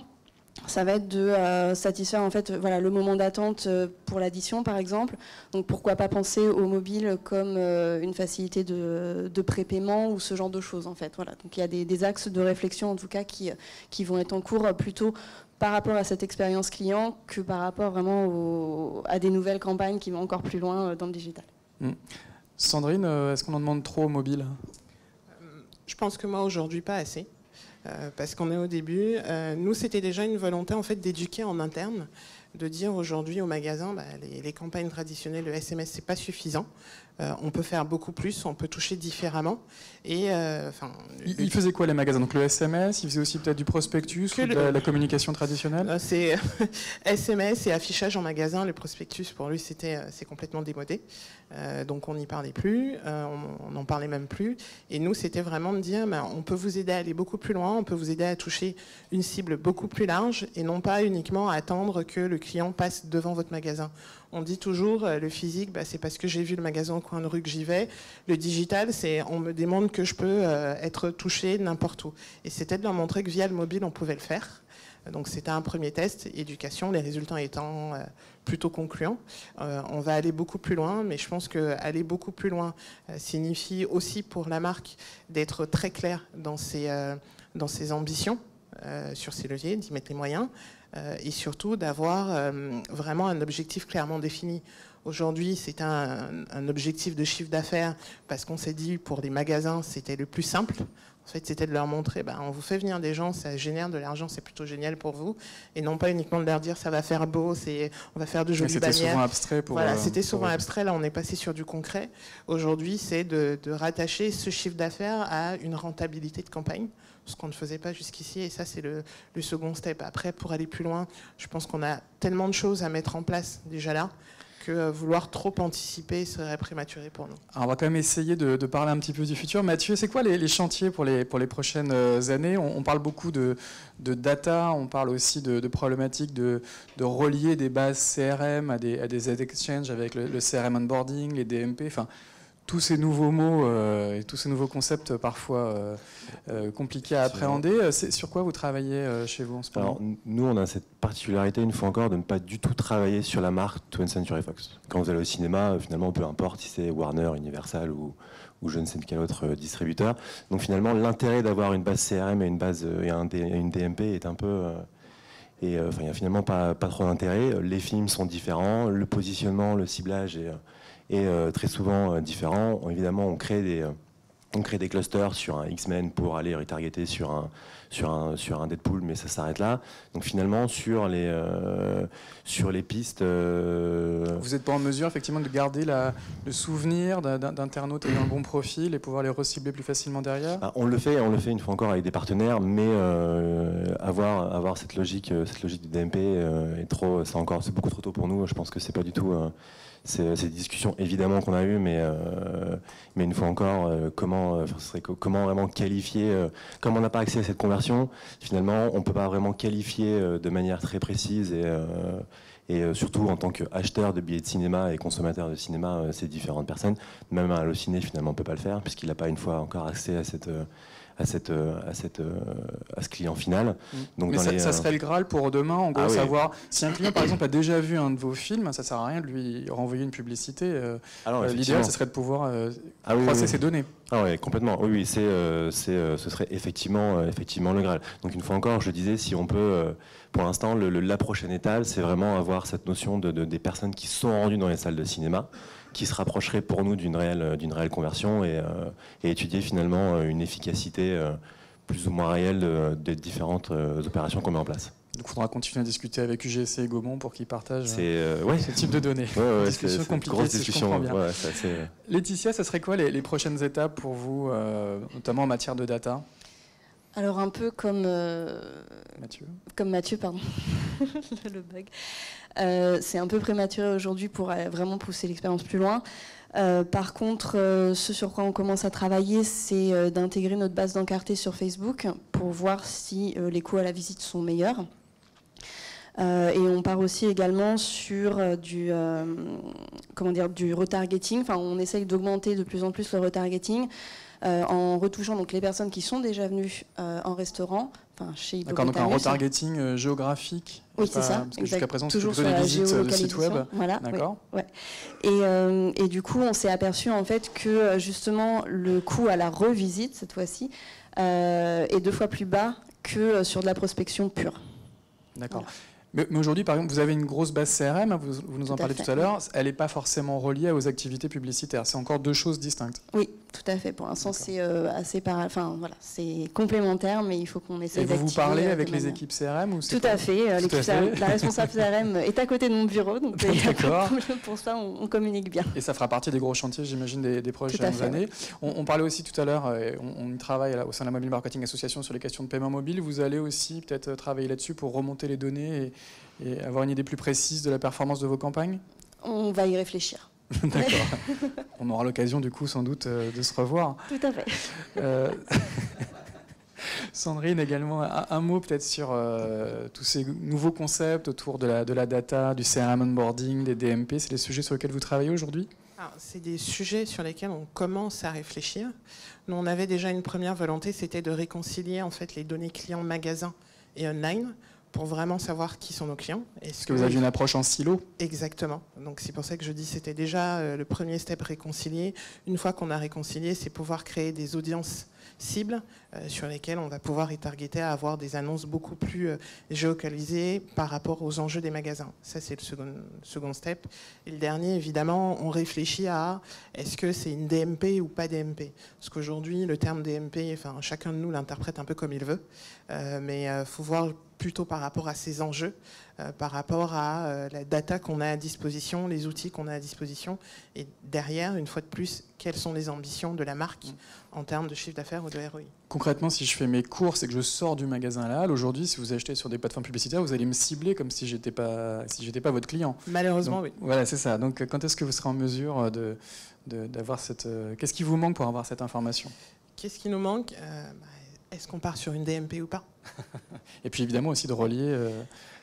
Ça va être de satisfaire en fait, le moment d'attente pour l'addition par exemple. Donc pourquoi pas penser au mobile comme une facilité de prépaiement ou ce genre de choses en fait. Voilà. Donc il y a des axes de réflexion en tout cas qui vont être en cours plutôt par rapport à cette expérience client que par rapport vraiment à des nouvelles campagnes qui vont encore plus loin dans le digital. Sandrine, est-ce qu'on en demande trop au mobile? Je pense que moi aujourd'hui pas assez. Parce qu'on est au début. Nous, c'était déjà une volonté en fait d'éduquer en interne, de dire aujourd'hui au magasin, les campagnes traditionnelles, le SMS, c'est pas suffisant. On peut faire beaucoup plus, on peut toucher différemment. Et ils faisaient quoi les magasins? Donc le SMS, ils faisaient aussi peut-être du prospectus ou de la communication traditionnelle? C'est SMS et affichage en magasin. Le prospectus pour lui c'est complètement démodé. Donc on n'y parlait plus, on n'en parlait même plus. Et nous c'était vraiment de dire on peut vous aider à aller beaucoup plus loin, on peut vous aider à toucher une cible beaucoup plus large et non pas uniquement attendre que le client passe devant votre magasin. On dit toujours, le physique, c'est parce que j'ai vu le magasin au coin de rue que j'y vais. Le digital, c'est on me demande que je peux être touché n'importe où. Et c'était de leur montrer que via le mobile, on pouvait le faire. Donc c'était un premier test, éducation, les résultats étant plutôt concluants. On va aller beaucoup plus loin, mais je pense qu'aller beaucoup plus loin signifie aussi pour la marque d'être très clair dans ses ambitions sur ses leviers, d'y mettre les moyens. Et surtout d'avoir vraiment un objectif clairement défini. Aujourd'hui, c'est un objectif de chiffre d'affaires parce qu'on s'est dit pour les magasins, c'était le plus simple. En fait, c'était de leur montrer, on vous fait venir des gens, ça génère de l'argent, c'est plutôt génial pour vous. Et non pas uniquement de leur dire, ça va faire beau, on va faire de jolies bannières. C'était souvent abstrait. C'était souvent abstrait, là on est passé sur du concret. Aujourd'hui, c'est de rattacher ce chiffre d'affaires à une rentabilité de campagne, ce qu'on ne faisait pas jusqu'ici, et ça c'est le second step. Après, pour aller plus loin, je pense qu'on a tellement de choses à mettre en place déjà là, que vouloir trop anticiper serait prématuré pour nous. Alors on va quand même essayer de parler un petit peu du futur. Mathieu, c'est quoi les chantiers pour les prochaines années? On parle beaucoup de data, on parle aussi de problématiques de relier des bases CRM à des Z-Exchange avec le CRM onboarding, les DMP, enfin tous ces nouveaux mots et tous ces nouveaux concepts parfois compliqués à appréhender. Sur quoi vous travaillez chez vous en ce moment? Alors, nous, on a cette particularité, une fois encore, de ne pas du tout travailler sur la marque 20th Century Fox. Quand vous allez au cinéma, finalement, peu importe si c'est Warner, Universal ou je ne sais quel autre distributeur. Donc finalement, l'intérêt d'avoir une base CRM et une DMP est un peu... il n'y a finalement pas trop d'intérêt. Les films sont différents, le positionnement, le ciblage est très souvent différent. Évidemment, on crée des clusters sur un X-Men pour aller retargeter sur un Deadpool, mais ça s'arrête là. Donc finalement, sur les pistes... Vous n'êtes pas en mesure effectivement de garder le souvenir d'internautes ayant un bon profil et pouvoir les recibler plus facilement derrière? On le fait une fois encore avec des partenaires, mais avoir cette logique du DMP c'est beaucoup trop tôt pour nous. Je pense que c'est pas du tout... C'est des discussions évidemment qu'on a eues, mais une fois encore, comment vraiment qualifier, comme on n'a pas accès à cette conversion, finalement on ne peut pas vraiment qualifier de manière très précise et surtout en tant qu'acheteur de billets de cinéma et consommateur de cinéma, ces différentes personnes, même un halluciné finalement on ne peut pas le faire puisqu'il n'a pas une fois encore accès ce client final. Donc mais ça serait le Graal pour demain, en gros, savoir si un client, par exemple, a déjà vu un de vos films, ça ne sert à rien de lui renvoyer une publicité. L'idéal, ce serait de pouvoir croiser ces données. Ah oui, complètement. Oui, ce serait effectivement le Graal. Donc une fois encore, je disais, si on peut, pour l'instant, la prochaine étape, c'est vraiment avoir cette notion des personnes qui sont rendues dans les salles de cinéma, qui se rapprocherait pour nous d'une réelle conversion et étudier finalement une efficacité plus ou moins réelle des différentes opérations qu'on met en place. Donc il faudra continuer à discuter avec UGC et Gaumont pour qu'ils partagent ce type de données. Discussion compliquée, si je comprends bien. Laetitia, ça serait quoi les prochaines étapes pour vous, notamment en matière de data ? Alors un peu comme Mathieu, pardon, le bug. C'est un peu prématuré aujourd'hui pour vraiment pousser l'expérience plus loin. Par contre, ce sur quoi on commence à travailler, c'est d'intégrer notre base d'encartés sur Facebook pour voir si les coûts à la visite sont meilleurs. Et on part aussi également sur du retargeting. Enfin, on essaye d'augmenter de plus en plus le retargeting en retouchant donc les personnes qui sont déjà venues en restaurant, chez Hippopotamus. D'accord, donc un retargeting géographique. Oui, c'est ça. Parce que jusqu'à présent, c'est toujours plutôt des visites de site web. Voilà. D'accord. Oui, ouais. Et du coup, on s'est aperçu en fait que justement le coût à la revisite cette fois-ci est 2 fois plus bas que sur de la prospection pure. D'accord. Voilà. Mais aujourd'hui, par exemple, vous avez une grosse base CRM, vous nous en parlez tout à l'heure, elle n'est pas forcément reliée aux activités publicitaires. C'est encore 2 choses distinctes. Oui, tout à fait. Pour l'instant, c'est assez c'est complémentaire, mais il faut qu'on essaie d'activer. Et vous parlez avec les équipes CRM ou Tout à fait. La responsable CRM est à côté de mon bureau, donc pour ça, on communique bien. Et ça fera partie des gros chantiers, j'imagine, des prochaines années. On parlait aussi tout à l'heure, on y travaille au sein de la Mobile Marketing Association sur les questions de paiement mobile. Vous allez aussi peut-être travailler là-dessus pour remonter les données et avoir une idée plus précise de la performance de vos campagnes ? On va y réfléchir. D'accord. On aura l'occasion du coup sans doute de se revoir. Tout à fait. Sandrine, également, un mot peut-être sur tous ces nouveaux concepts autour de la data, du CRM onboarding, des DMP. C'est les sujets sur lesquels vous travaillez aujourd'hui ? C'est des sujets sur lesquels on commence à réfléchir. Nous, on avait déjà une première volonté, c'était de réconcilier en fait les données clients magasin et online, pour vraiment savoir qui sont nos clients. Est-ce que vous avez une approche en silo ? Exactement. Donc c'est pour ça que je dis c'était déjà le premier step réconcilié. Une fois qu'on a réconcilié, c'est pouvoir créer des audiences cibles sur lesquelles on va pouvoir y targeter à avoir des annonces beaucoup plus géolocalisées par rapport aux enjeux des magasins. Ça, c'est le second step. Et le dernier, évidemment, on réfléchit à est-ce que c'est une DMP ou pas DMP ? Parce qu'aujourd'hui, le terme DMP, chacun de nous l'interprète un peu comme il veut. Mais il faut voir plutôt par rapport à ces enjeux, par rapport à la data qu'on a à disposition, les outils qu'on a à disposition, et derrière, une fois de plus, quelles sont les ambitions de la marque en termes de chiffre d'affaires ou de ROI. Concrètement, si je fais mes courses et que je sors du magasin là, aujourd'hui, si vous achetez sur des plateformes publicitaires, vous allez me cibler comme si j'étais pas votre client. Malheureusement, donc, oui. Voilà, c'est ça. Donc, quand est-ce que vous serez en mesure d'avoir cette... Qu'est-ce qui vous manque pour avoir cette information ? Qu'est-ce qui nous manque ? Est-ce qu'on part sur une DMP ou pas ? Et puis évidemment aussi de relier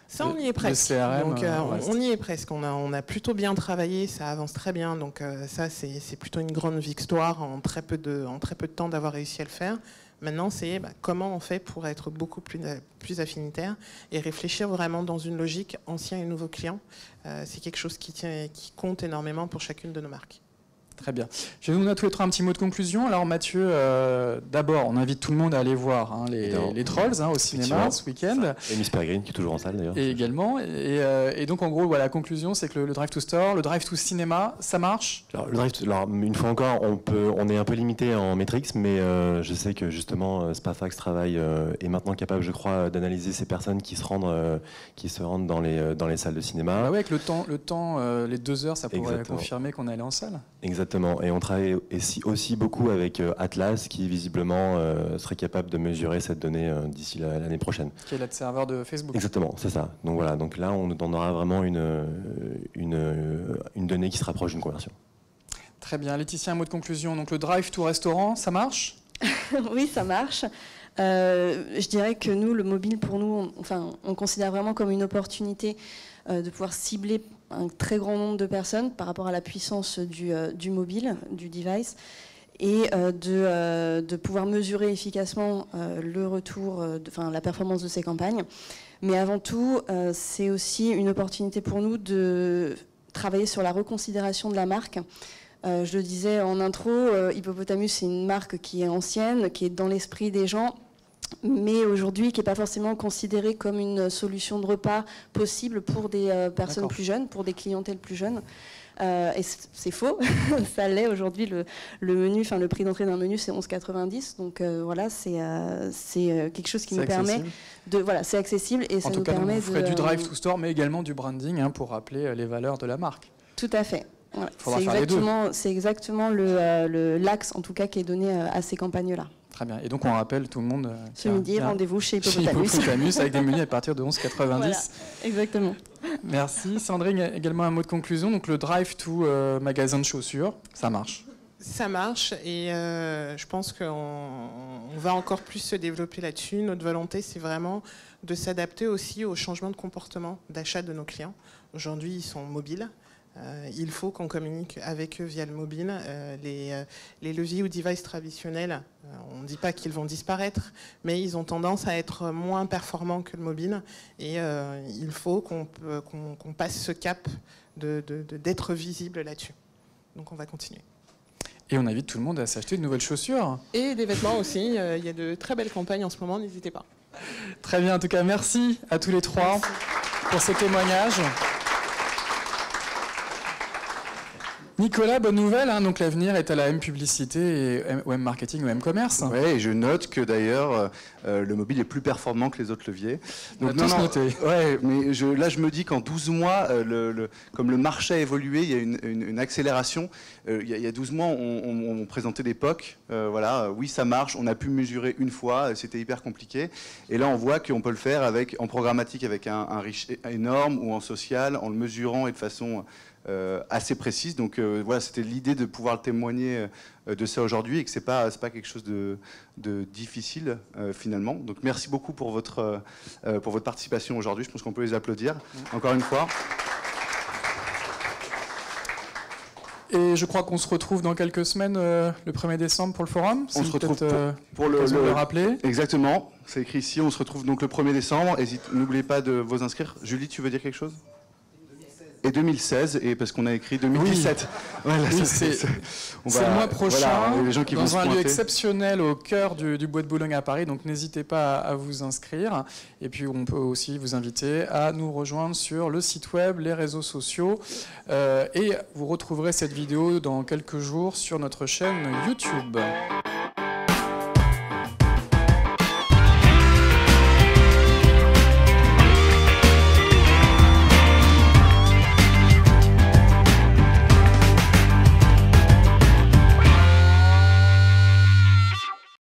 ça, on y est presque. Le CRM. Donc, on y est presque. On a plutôt bien travaillé, ça avance très bien. Donc ça, c'est plutôt une grande victoire en très peu de temps d'avoir réussi à le faire. Maintenant, c'est comment on fait pour être beaucoup plus affinitaire et réfléchir vraiment dans une logique ancien et nouveau client. C'est quelque chose qui compte énormément pour chacune de nos marques. Très bien. Je vais vous donner à tous les trois un petit mot de conclusion. Alors Mathieu, d'abord, on invite tout le monde à aller voir les Trolls au cinéma ce week-end. Et Miss Peregrine qui est toujours en salle d'ailleurs. Et également. Et donc en gros, la conclusion, c'est que le Drive to Store, le Drive to Cinéma, ça marche. Alors, une fois encore, on est un peu limité en metrics, mais je sais que justement Spafax travaille est maintenant capable, je crois, d'analyser ces personnes qui se rendent dans les salles de cinéma. Avec le temps, les 2 heures, ça pourrait confirmer qu'on est allé en salle. Exactement. Et on travaille aussi beaucoup avec Atlas, qui visiblement serait capable de mesurer cette donnée d'ici l'année prochaine. Qui est le serveur de Facebook. Exactement, c'est ça. Donc voilà, donc là, on aura vraiment une donnée qui se rapproche d'une conversion. Très bien. Laetitia, un mot de conclusion. Donc le drive to restaurant, ça marche ? Oui, ça marche. Je dirais que nous, le mobile, pour nous, on considère vraiment comme une opportunité de pouvoir cibler un très grand nombre de personnes par rapport à la puissance du mobile, du device. et de pouvoir mesurer efficacement le retour, la performance de ces campagnes. Mais avant tout, c'est aussi une opportunité pour nous de travailler sur la reconsidération de la marque. Je le disais en intro, Hippopotamus, c'est une marque qui est ancienne, qui est dans l'esprit des gens, mais aujourd'hui qui n'est pas forcément considérée comme une solution de repas possible pour des personnes plus jeunes, pour des clientèles plus jeunes. Et c'est faux, ça l'est aujourd'hui. Le menu, le prix d'entrée d'un menu, c'est 11,90. Donc voilà, c'est quelque chose qui nous permet de, voilà, c'est accessible et ça nous permet de. On ferait du drive to store, mais également du branding pour rappeler les valeurs de la marque. Tout à fait. Voilà. C'est exactement l'axe, en tout cas, qui est donné à ces campagnes-là. Très bien. Et donc, on rappelle tout le monde... Ce midi, rendez-vous chez Hippopotamus. Avec des menus à partir de 11,90. Voilà, exactement. Merci. Sandrine, également un mot de conclusion. Donc, le drive to magasin de chaussures, ça marche. Ça marche et je pense qu'on va encore plus se développer là-dessus. Notre volonté, c'est vraiment de s'adapter aussi aux changements de comportement d'achat de nos clients. Aujourd'hui, ils sont mobiles. Il faut qu'on communique avec eux via le mobile. Les leviers ou devices traditionnels, on ne dit pas qu'ils vont disparaître, mais ils ont tendance à être moins performants que le mobile. Et il faut qu'on passe ce cap d'être visible là-dessus. Donc on va continuer. Et on invite tout le monde à s'acheter de nouvelles chaussures. Et des vêtements aussi. Il y a de très belles campagnes en ce moment, n'hésitez pas. Très bien, en tout cas, merci à tous les trois pour ce témoignage. Nicolas, bonne nouvelle, donc l'avenir est à la M-Publicité et au M-Marketing, au M-Commerce. Oui, et je note que d'ailleurs, le mobile est plus performant que les autres leviers. Donc, on a tous noté. Ouais, mais là, je me dis qu'en 12 mois, comme le marché a évolué, il y a une accélération. Il y a 12 mois, on présentait des POC. Voilà, oui, ça marche, on a pu mesurer une fois, c'était hyper compliqué. Et là, on voit qu'on peut le faire en programmatique avec un reach énorme ou en social, en le mesurant et de façon... assez précise. Donc voilà, c'était l'idée de pouvoir témoigner de ça aujourd'hui et que c'est pas quelque chose de difficile finalement. Donc merci beaucoup pour votre participation aujourd'hui. Je pense qu'on peut les applaudir encore une fois. Et je crois qu'on se retrouve dans quelques semaines, le 1er décembre pour le forum. On se retrouve pour le rappeler. Exactement, c'est écrit ici. On se retrouve donc le 1er décembre. N'oubliez pas de vous inscrire. Julie, tu veux dire quelque chose ? Et 2016, et parce qu'on a écrit 2017. Oui. Voilà, oui, c'est le mois prochain, voilà, les gens qui dans un lieu exceptionnel au cœur du Bois de Boulogne à Paris, donc n'hésitez pas à vous inscrire. Et puis on peut aussi vous inviter à nous rejoindre sur le site web, les réseaux sociaux, et vous retrouverez cette vidéo dans quelques jours sur notre chaîne YouTube.